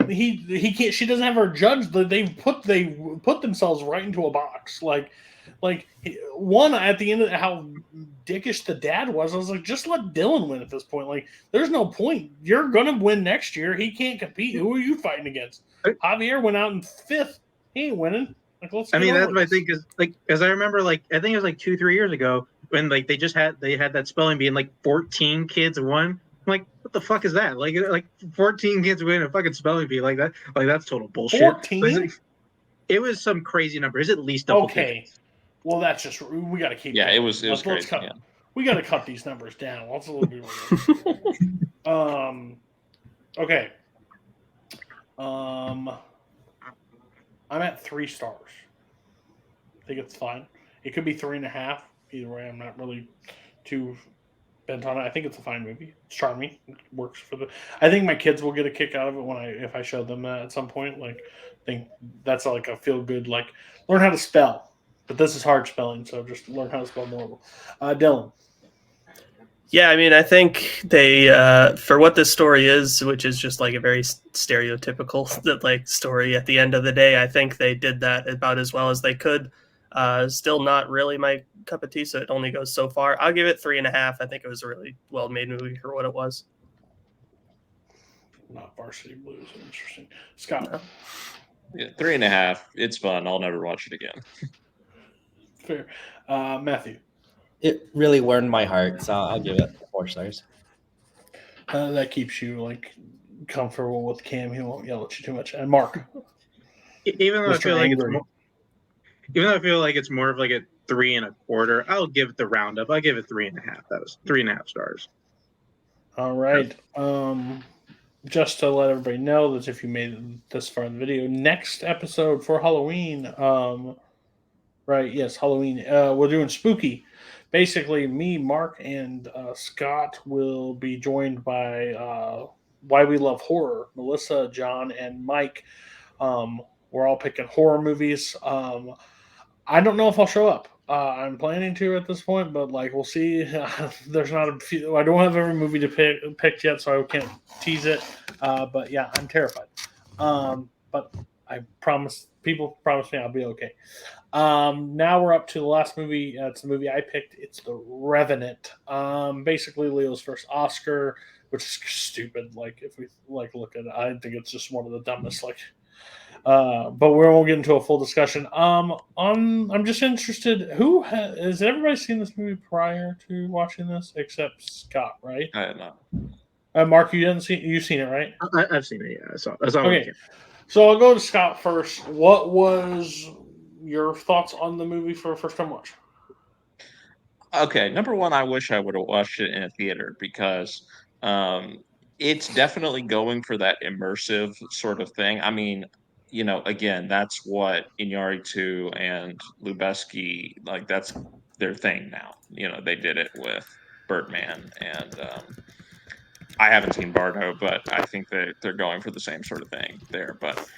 he can't. She doesn't have her judge. They put themselves right into a box. Like one at the end of how dickish the dad was. I was like, just let Dylan win at this point. Like, there's no point. You're gonna win next year. He can't compete. Who are you fighting against? Javier went out in 5th. He ain't winning. Like, I mean, that's my thing, because like, as I remember, like I think it was like 2-3 years ago when like they had that spelling bee and like 14 kids won. I'm like, what the fuck is that? Like 14 kids win a fucking spelling bee like that? Like, that's total bullshit. 14? It was some crazy number. It's at least double digits. Well, that's just we got to keep. Yeah, going. it was crazy. Let's cut. Yeah. We got to cut these numbers down. Let's a little bit. Okay. I'm at 3 stars. I think it's fine. It could be 3.5. Either way, I'm not really too bent on it. I think it's a fine movie. It's charming. It works for the. I think my kids will get a kick out of it if I show them that at some point. Like, I think that's like a feel good. Like, learn how to spell. But this is hard spelling, so just learn how to spell more. Dylan. Yeah, I mean, I think they, for what this story is, which is just like a very stereotypical like story at the end of the day, I think they did that about as well as they could. Still not really my cup of tea, so it only goes so far. I'll give it 3.5. I think it was a really well-made movie for what it was. Not Varsity Blues. Interesting. Scott. No. Yeah, 3.5. It's fun. I'll never watch it again. Fair. Matthew. It really warmed my heart, so I'll give it 4 stars. That keeps you like comfortable with Cam. He won't yell at you too much. And Mark. Even though Mr. I feel like it's more of like a 3.25, I'll give it the roundup. I'll give it 3.5. That was 3.5 stars. All right. Just to let everybody know that if you made it this far in the video, next episode for Halloween, right? Yes, Halloween. We're doing spooky. Basically, me, Mark, and Scott will be joined by Why We Love Horror. Melissa, John, and Mike. We're all picking horror movies. I don't know if I'll show up. I'm planning to at this point, but like we'll see. There's not a few. I don't have every movie to pick yet, so I can't tease it. But yeah, I'm terrified. But I promise. People promise me I'll be okay. Now we're up to the last movie. It's the movie I picked. It's The Revenant. Basically Leo's first Oscar, which is stupid. Like if we like look at it, I think it's just one of the dumbest. Like, but we won't get into a full discussion. I'm just interested. Has everybody seen this movie prior to watching this, except Scott? Right? I don't know. Mark, you've seen it, right? I've seen it. Yeah, I saw Okay. So I'll go to Scott first. What was your thoughts on the movie for a first time watch? Okay, number one, I wish I would have watched it in a theater because it's definitely going for that immersive sort of thing. I mean, again, that's what Iñárritu and Lubeski, like, that's their thing now. They did it with Birdman, and I haven't seen Bardo, but I think that they're going for the same sort of thing there. But,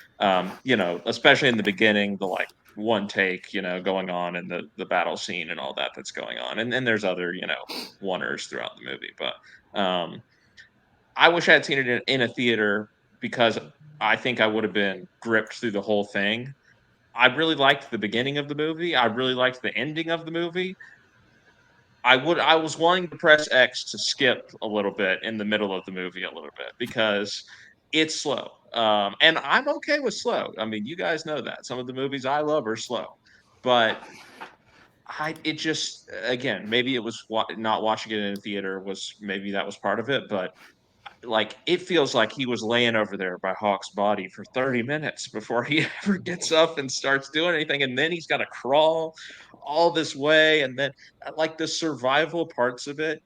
especially in the beginning, the like one take, going on in the battle scene and all that's going on. And then there's other, oneers throughout the movie. But I wish I had seen it in a theater because I think I would have been gripped through the whole thing. I really liked the beginning of the movie. I really liked the ending of the movie. I was wanting to press X to skip a little bit in the middle of the movie a little bit because it's slow. And I'm okay with slow. I mean, you guys know that. Some of the movies I love are slow. But again, maybe it was not watching it in a theater maybe that was part of it. But like, it feels like he was laying over there by Hawk's body for 30 minutes before he ever gets up and starts doing anything. And then he's got to crawl all this way. And then like the survival parts of it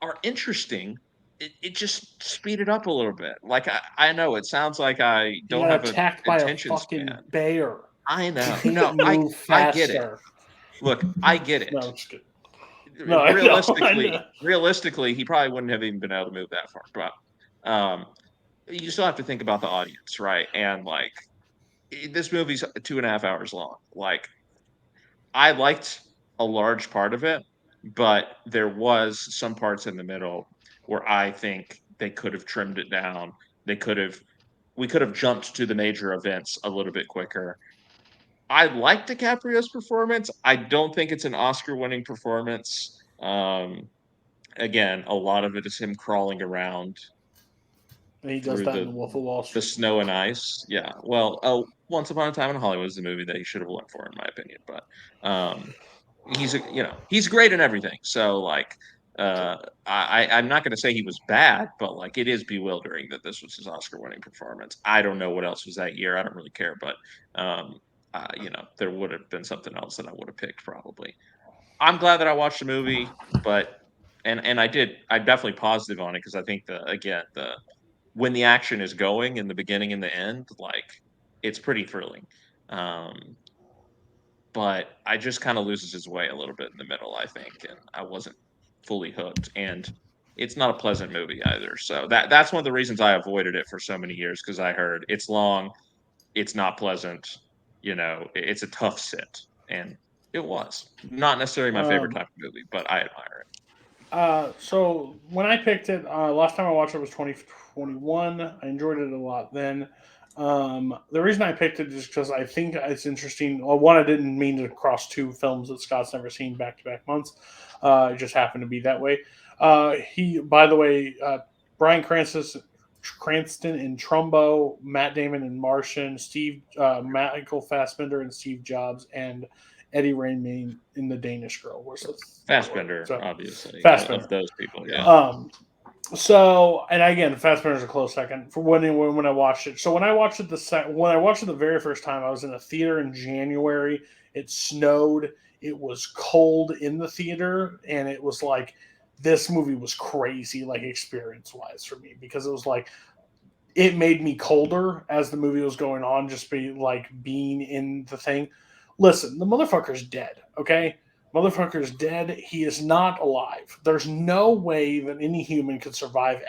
are interesting. It just speeded up a little bit. Like, I know it sounds like I don't have attacked by a fucking bear. I know. No, I get it. Look, I get it. No, I'm just kidding. No, realistically, he probably wouldn't have even been able to move that far. But you still have to think about the audience, right? And like, this movie's 2.5 hours long. Like, I liked a large part of it, but there was some parts in the middle where I think they could have trimmed it down. They could have we could have jumped to the major events a little bit quicker. I like DiCaprio's performance. I don't think it's an Oscar-winning performance. Again, a lot of it is him crawling around And he does through that in The Wolf of Wall the Street. snow and ice. Yeah. Well, Once Upon a Time in Hollywood is the movie that he should have won for, in my opinion. But he's great in everything. So like, I'm not going to say he was bad, but like it is bewildering that this was his Oscar-winning performance. I don't know what else was that year. I don't really care, but there would have been something else that I would have picked probably. I'm glad that I watched the movie, but and I'm definitely positive on it because I think the when the action is going in the beginning and the end, like it's pretty thrilling. Um, but I just kind of loses his way a little bit in the middle, I think, and I wasn't fully hooked. And it's not a pleasant movie either. So that's one of the reasons I avoided it for so many years because I heard it's long, it's not pleasant, it's a tough sit, and it was not necessarily my favorite type of movie, but I admire it. So when I picked it, last time I watched it was 2021. I enjoyed it a lot then. The reason I picked it is because I think it's interesting. Well, one, I didn't mean to cross two films that Scott's never seen back to back months. It just happened to be that way. By the way, Bryan Cranston in Trumbo, Matt Damon in Martian, Michael Fassbender and Steve Jobs, and Eddie Redmayne in The Danish Girl. Fassbender, so, obviously. Fassbender. Of those people, yeah. So, and again, Fassbender's a close second for when I watched it. So when I watched it the very first time, I was in a theater in January. It snowed. It was cold in the theater, and it was like this movie was crazy, like experience wise for me, because it was like it made me colder as the movie was going on, just being in the thing. Listen, the motherfucker's dead, okay? Motherfucker's dead. He is not alive. There's no way that any human could survive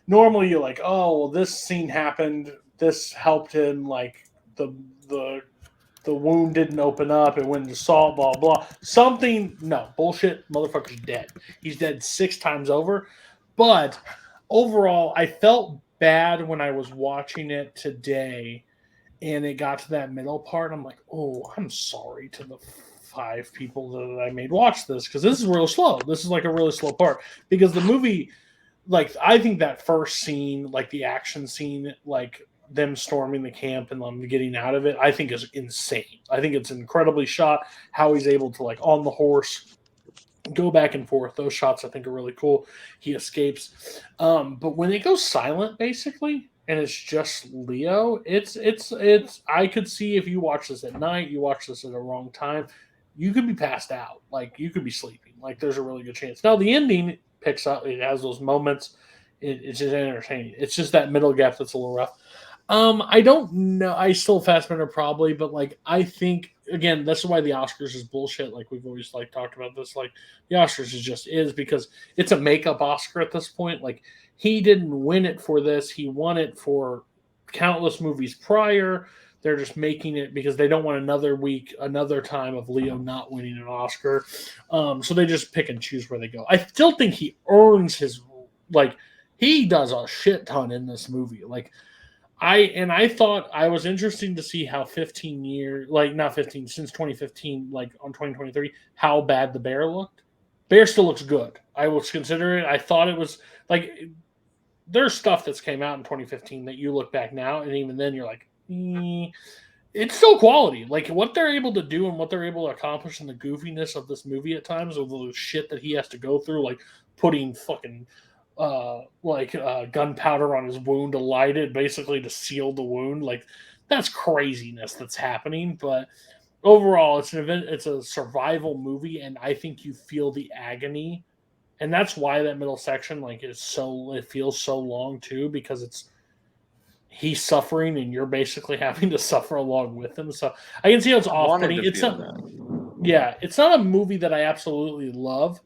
normally you're like, oh, well, this scene happened, this helped him, like the wound didn't open up, it went into salt, blah blah. No, bullshit, motherfucker's dead. He's dead 6 times over. But overall, I felt bad when I was watching it today and it got to that middle part. I'm like, oh, I'm sorry to the 5 people that I made watch this because this is real slow. This is like a really slow part because the movie, like, I think that first scene, like the action scene, like them storming the camp and them getting out of it, I think is insane. I think it's incredibly shot. How he's able to, like, on the horse go back and forth. Those shots I think are really cool. He escapes. But when it goes silent, basically, and it's just Leo, it's I could see if you watch this at night, you watch this at the wrong time, you could be passed out. Like, you could be sleeping. Like, there's a really good chance. Now, the ending picks up. It has those moments. It's just entertaining. It's just that middle gap that's a little rough. I don't know. I still Fassbender probably, but like I think again, that's why the Oscars is bullshit. Like we've always like talked about this. Like the Oscars is because it's a makeup Oscar at this point. Like he didn't win it for this. He won it for countless movies prior. They're just making it because they don't want another time of Leo not winning an Oscar. So they just pick and choose where they go. I still think he earns his, like, he does a shit ton in this movie. Like, I thought I was interesting to see how 15 years, like not 15, since 2015, like on 2023, how bad the bear looked. Bear still looks good. I will consider it. I thought it was like, there's stuff that's came out in 2015 that you look back now, and even then you're like, it's still quality. Like what they're able to do and what they're able to accomplish in the goofiness of this movie at times, with the shit that he has to go through, like putting fucking gunpowder on his wound to light it, basically to seal the wound. Like that's craziness that's happening. But overall, it's an event. It's a survival movie, and I think you feel the agony, and that's why that middle section it feels so long too, because he's suffering and you're basically having to suffer along with him. So I can see how it's off-putting. It's not a movie that I absolutely love.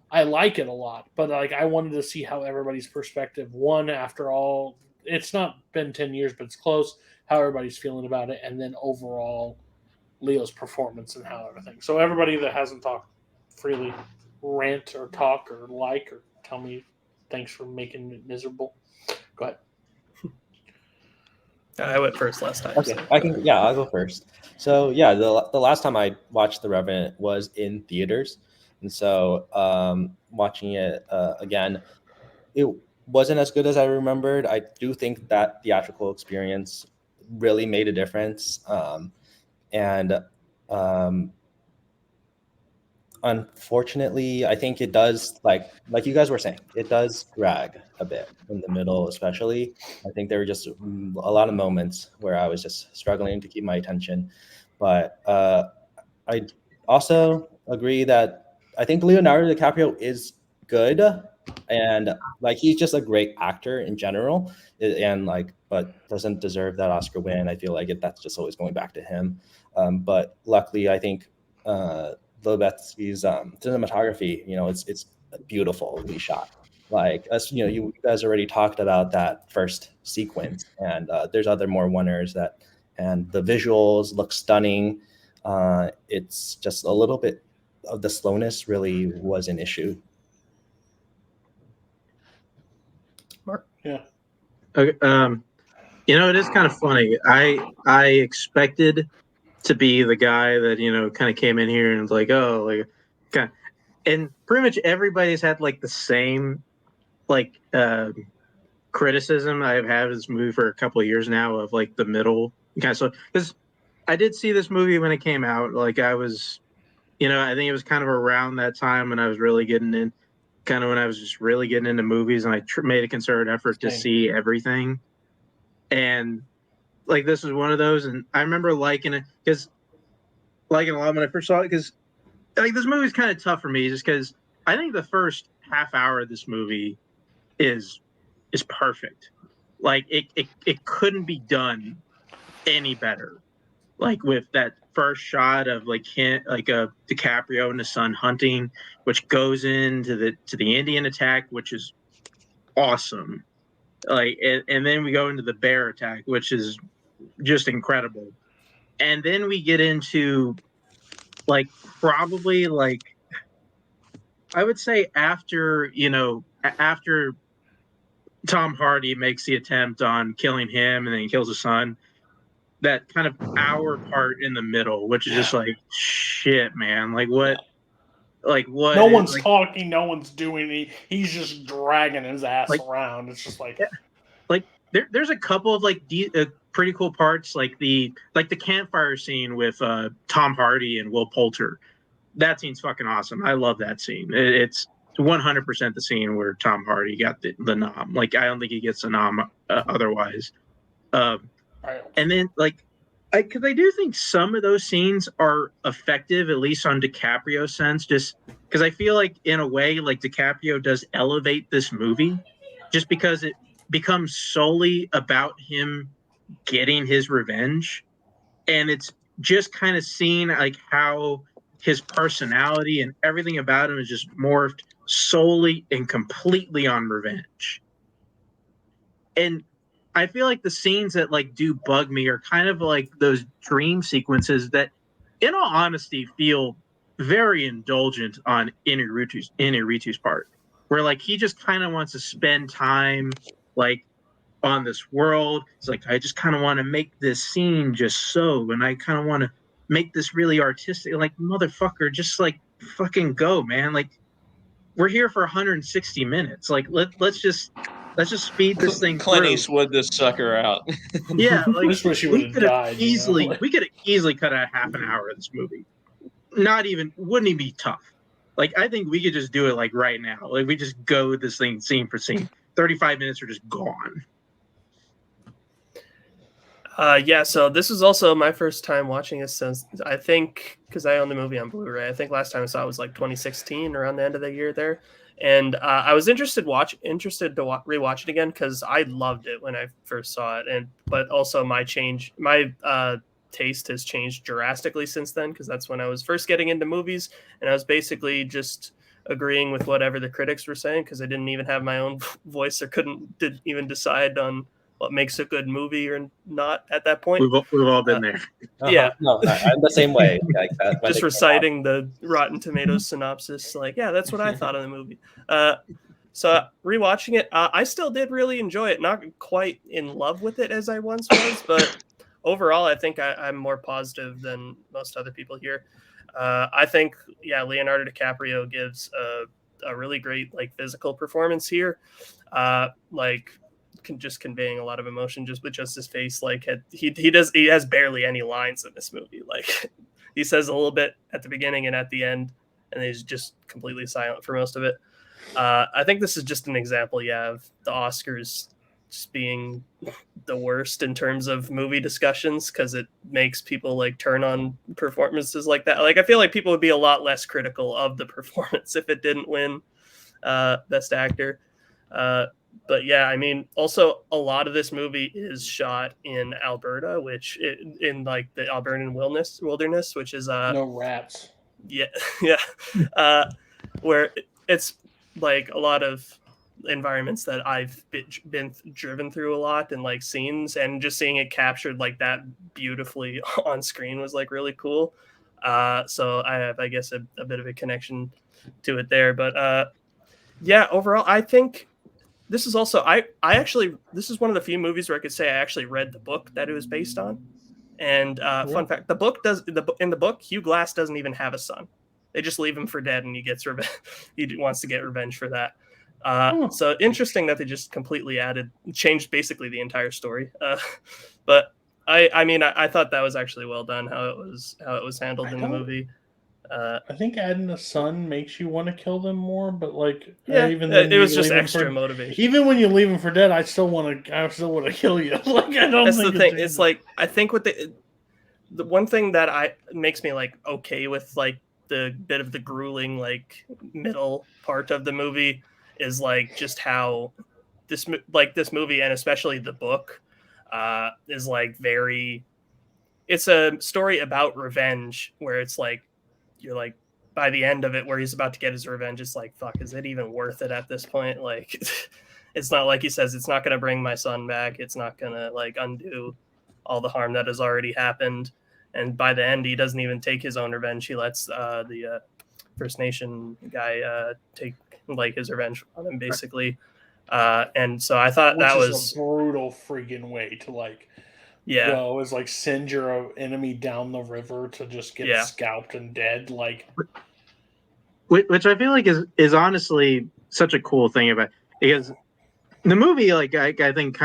I like it a lot, but like I wanted to see how everybody's perspective, after all, it's not been 10 years, but it's close, how everybody's feeling about it, and then overall Leo's performance and how everything. So everybody that hasn't talked freely rant or talk or like or tell me thanks for making it miserable. Go ahead. I went first last time. Okay, So. I'll go first. So yeah, the last time I watched The Revenant was in theaters, and so watching it again, it wasn't as good as I remembered. I do think that theatrical experience really made a difference, and unfortunately, I think it does, like you guys were saying, it does drag a bit in the middle, especially. I think there were just a lot of moments where I was just struggling to keep my attention. But I also agree that I think Leonardo DiCaprio is good, and like he's just a great actor in general, and like but doesn't deserve that Oscar win. I feel like that's just always going back to him. But luckily, I think Lobetsky's cinematography, it's beautifully shot. Like us, you guys already talked about that first sequence, and there's other more one-ers and the visuals look stunning. It's just a little bit of the slowness really was an issue. Mark? Yeah. Okay, it is kind of funny. I expected to be the guy that kind of came in here and was like, oh, like, kind of, and pretty much everybody's had like the same like criticism I've had of this movie for a couple of years now of like the middle kind of stuff. Because I did see this movie when it came out. Like I was, I think it was kind of around that time when I was really getting in, kind of when I was just really getting into movies, and I made a concerted effort to see everything. And like this was one of those, and I remember liking it a lot when I first saw it, because like this movie's kind of tough for me just because I think the first half hour of this movie is perfect. Like it couldn't be done any better. Like with that first shot of like DiCaprio and his son hunting, which goes into the Indian attack, which is awesome. Like and then we go into the bear attack, which is just incredible. And then we get into like probably like I would say after Tom Hardy makes the attempt on killing him and then he kills his son, that kind of hour part in the middle, which is just like shit, man. Like what? Like what? No one's talking. No one's doing anything. He's just dragging his ass around. It's just like, like there's a couple of like pretty cool parts, like the campfire scene with Tom Hardy and Will Poulter. That scene's fucking awesome. I love that scene. It's 100% the scene where Tom Hardy got the nom. Like I don't think he gets a nom otherwise. And then like, because I do think some of those scenes are effective, at least on DiCaprio's sense, just because I feel like in a way, like DiCaprio does elevate this movie, just because it becomes solely about him getting his revenge, and it's just kind of seen like how his personality and everything about him is just morphed solely and completely on revenge. And I feel like the scenes that like do bug me are kind of like those dream sequences that, in all honesty, feel very indulgent on Inarritu's part, where like he just kind of wants to spend time like on this world. It's like, I just kind of want to make this scene just so, and I kind of want to make this really artistic. Like, motherfucker, just like fucking go, man. Like, we're here for 160 minutes. Like, let's just speed this thing Clint through. Eastwood this sucker out. Yeah, like I just wish he would have died. We could have easily cut out half an hour of this movie. Wouldn't even be tough. Like, I think we could just do it like right now. Like, we just go with this thing scene for scene. 35 minutes are just gone. Yeah, so this was also my first time watching this since, I think, because I own the movie on Blu-ray. I think last time I saw it was like 2016, around the end of the year there. And I was interested to rewatch it again because I loved it when I first saw it. But also my taste has changed drastically since then, because that's when I was first getting into movies, and I was basically just agreeing with whatever the critics were saying because I didn't even have my own voice or didn't even decide on what makes a good movie or not at that point. We've all been there. Yeah. No, I'm the same way. Like that, Just reciting the Rotten Tomatoes synopsis, like, yeah, that's what I thought of the movie. So rewatching it, I still did really enjoy it. Not quite in love with it as I once was, but overall, I think I'm more positive than most other people here. I think, Leonardo DiCaprio gives a really great like physical performance here, just conveying a lot of emotion just with just his face. Like he has barely any lines in this movie. Like he says a little bit at the beginning and at the end, and he's just completely silent for most of it. I think this is just an example, of the Oscars just being the worst in terms of movie discussions, because it makes people like turn on performances like that. Like I feel like people would be a lot less critical of the performance if it didn't win Best Actor. But yeah, I mean, also a lot of this movie is shot in Alberta, which in like the Albertan wilderness, which is no rats. Yeah, where it's like a lot of environments that I've been driven through a lot and like scenes, and just seeing it captured like that beautifully on screen was like really cool. So I have, I guess, a bit of a connection to it there. But overall, I think this is also this is one of the few movies where I could say I actually read the book that it was based on. And fun fact, in the book, Hugh Glass doesn't even have a son. They just leave him for dead, and he gets revenge. He wants to get revenge for that. So interesting that they just completely changed basically the entire story. But I thought that was actually well done how it was handled in the movie. I think adding a son makes you want to kill them more, but like it was just extra motivation. Even when you leave them for dead, I still want to kill you. Like I don't. That's the thing. It's like I think what the one thing that makes me like okay with like the bit of the grueling like middle part of the movie is like just how this movie, and especially the book, is like it's a story about revenge, where it's like you're like by the end of it where he's about to get his revenge, it's like, fuck, is it even worth it at this point? Like it's not, like he says, it's not going to bring my son back, it's not going to like undo all the harm that has already happened. And by the end, he doesn't even take his own revenge. He lets the First Nation guy take like his revenge on him, basically. And so I thought that was a brutal freaking way to like go, is like send your enemy down the river to just get scalped and dead. Like, which I feel like is honestly such a cool thing about it, because the movie, like I think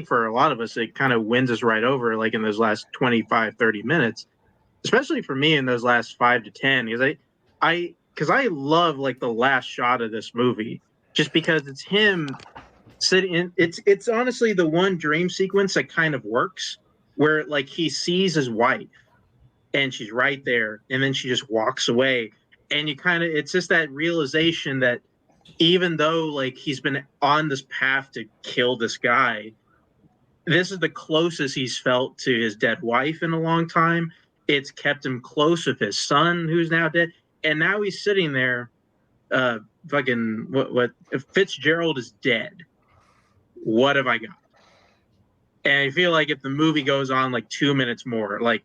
for a lot of us, it kind of wins us right over, like in those last 25, 30 minutes, especially for me in those last 5 to 10, because I love like the last shot of this movie, just because it's him sitting in, it's honestly the one dream sequence that kind of works, where like he sees his wife and she's right there, and then she just walks away, and it's just that realization that even though like he's been on this path to kill this guy, this is the closest he's felt to his dead wife in a long time. It's kept him close with his son, who's now dead, and now he's sitting there. Fucking what? If Fitzgerald is dead, what have I got? And I feel like if the movie goes on like 2 minutes more, like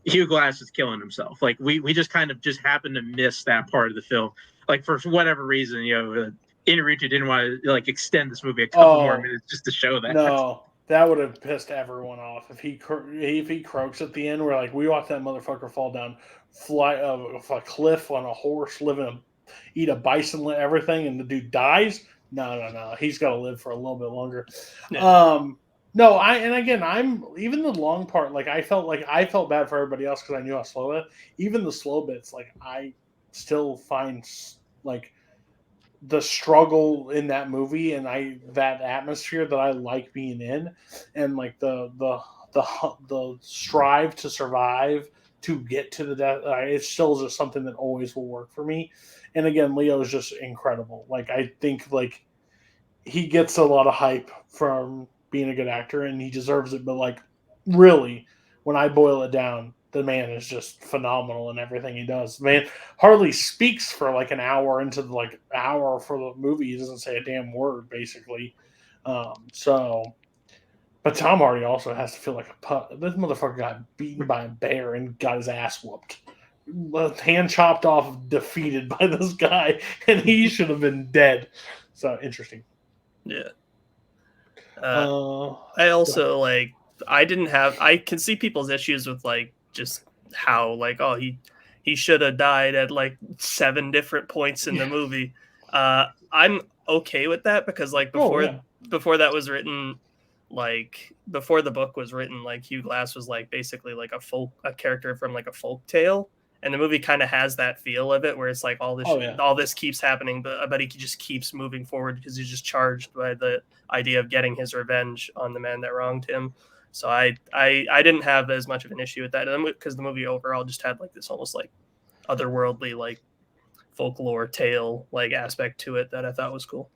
Hugh Glass is killing himself. Like we just kind of just happened to miss that part of the film. Like for whatever reason, Inarritu didn't want to like extend this movie a couple more minutes just to show that. No, that would have pissed everyone off if he croaks at the end. Where like we watched that motherfucker fall down, fly off a cliff on a horse, eat a bison, everything, and the dude dies. No. He's got to live for a little bit longer. Yeah. No, I'm even the long part. Like I felt bad for everybody else because I knew how slow it. Even the slow bits, like I still find like the struggle in that movie and that atmosphere that I like being in, and like the strive to survive to get to the death. It still is something that always will work for me. And again, Leo is just incredible. Like I think like he gets a lot of hype from being a good actor, and he deserves it. But like really, when I boil it down, the man is just phenomenal in everything he does. Man hardly speaks for like an hour into the like hour for the movie. He doesn't say a damn word basically. So But Tom Hardy also has to feel like a pup. This motherfucker got beaten by a bear and got his ass whooped. Hand chopped off, defeated by this guy, and he should have been dead. So interesting. Yeah. Uh, I also like. I can see people's issues with like just how like he should have died at like 7 different points in the movie. I'm okay with that because like before that was written, like before the book was written, like Hugh Glass was like basically like a character from like a folk tale, and the movie kind of has that feel of it where it's like all this keeps happening, but he just keeps moving forward because he's just charged by the idea of getting his revenge on the man that wronged him. So I didn't have as much of an issue with that because the movie overall just had like this almost like otherworldly like folklore tale like aspect to it that I thought was cool.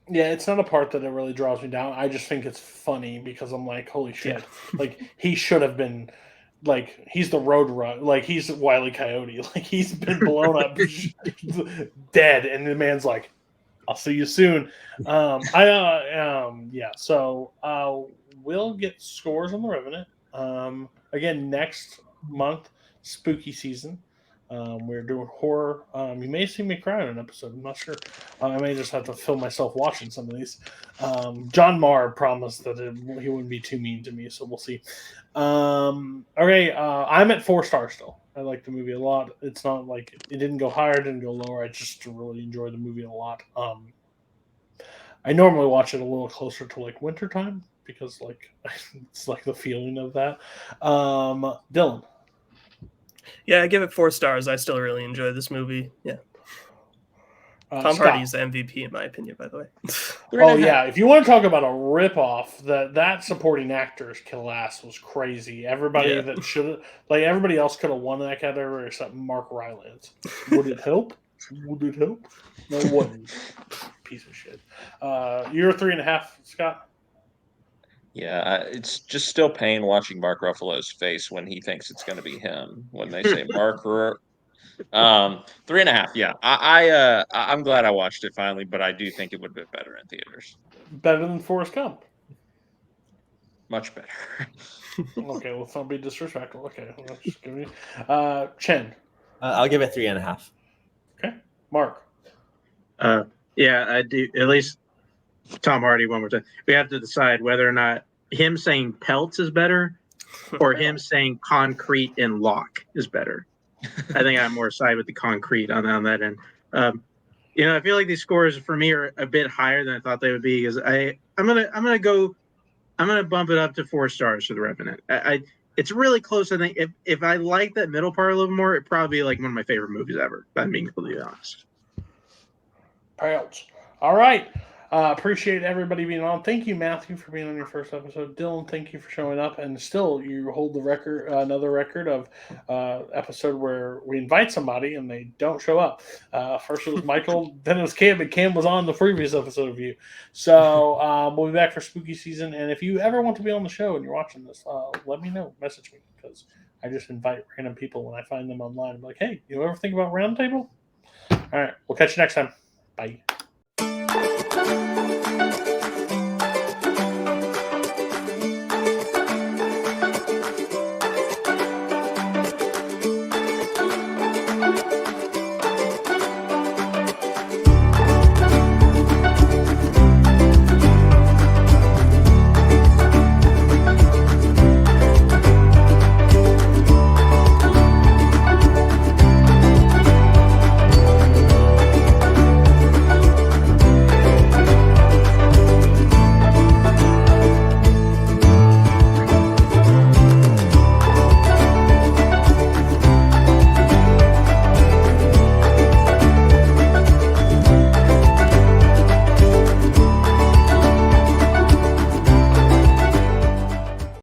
Yeah, it's not a part that it really draws me down. I just think it's funny because I'm like, holy shit! Yeah. Like he should have been, like he's the Road Run, like he's Wile E. Coyote, like he's been blown up, dead, and the man's like, "I'll see you soon." Yeah. So we'll get scores on the Revenant. Again, next month, spooky season. We're doing horror. You may see me cry in an episode. I'm not sure. I may just have to film myself watching some of these. John Marr promised that he wouldn't be too mean to me, so we'll see. Okay, I'm at 4 stars still. I like the movie a lot. It's not like it didn't go higher, didn't go lower. I just really enjoy the movie a lot. I normally watch it a little closer to like wintertime because like it's like the feeling of that. Dylan. Yeah, I give it 4 stars. I still really enjoy this movie. Yeah. Tom Scott. Hardy's the MVP in my opinion, by the way. Oh yeah, if you want to talk about a ripoff, that supporting actor's kill ass was crazy. Everybody that should have, like everybody else could have won that category except Mark Rylance. Would it help? Would it help? No, it wouldn't. Piece of shit. You're 3.5, Scott. Yeah, it's just still pain watching Mark Ruffalo's face when he thinks it's going to be him when they say Mark. 3.5. Yeah, I'm glad I watched it finally, but I do think it would have been better in theaters. Better than Forrest Gump. Much better. Okay, let's not be disrespectful. Okay, let's just give me Chen. I'll give it 3.5. Okay, Mark. Yeah, I do. At least Tom Hardy one more time. We have to decide whether or not him saying pelts is better or him saying concrete and lock is better. I think I'm more side with the concrete on that end. I feel like these scores for me are a bit higher than I thought they would be because I'm gonna bump it up to 4 stars for the Revenant. It's really close. I think if I like that middle part a little more, it'd probably be like one of my favorite movies ever. If I'm being completely honest. Pelts. All right. Appreciate everybody being on. Thank you, Matthew, for being on your first episode. Dylan, thank you for showing up. And still, you hold the record, another record of episode where we invite somebody and they don't show up. First it was Michael, then it was Cam, and Cam was on the previous episode of you. So we'll be back for spooky season. And if you ever want to be on the show and you're watching this, let me know. Message me because I just invite random people when I find them online. I'm like, hey, you ever think about Roundtable? All right, we'll catch you next time. Bye.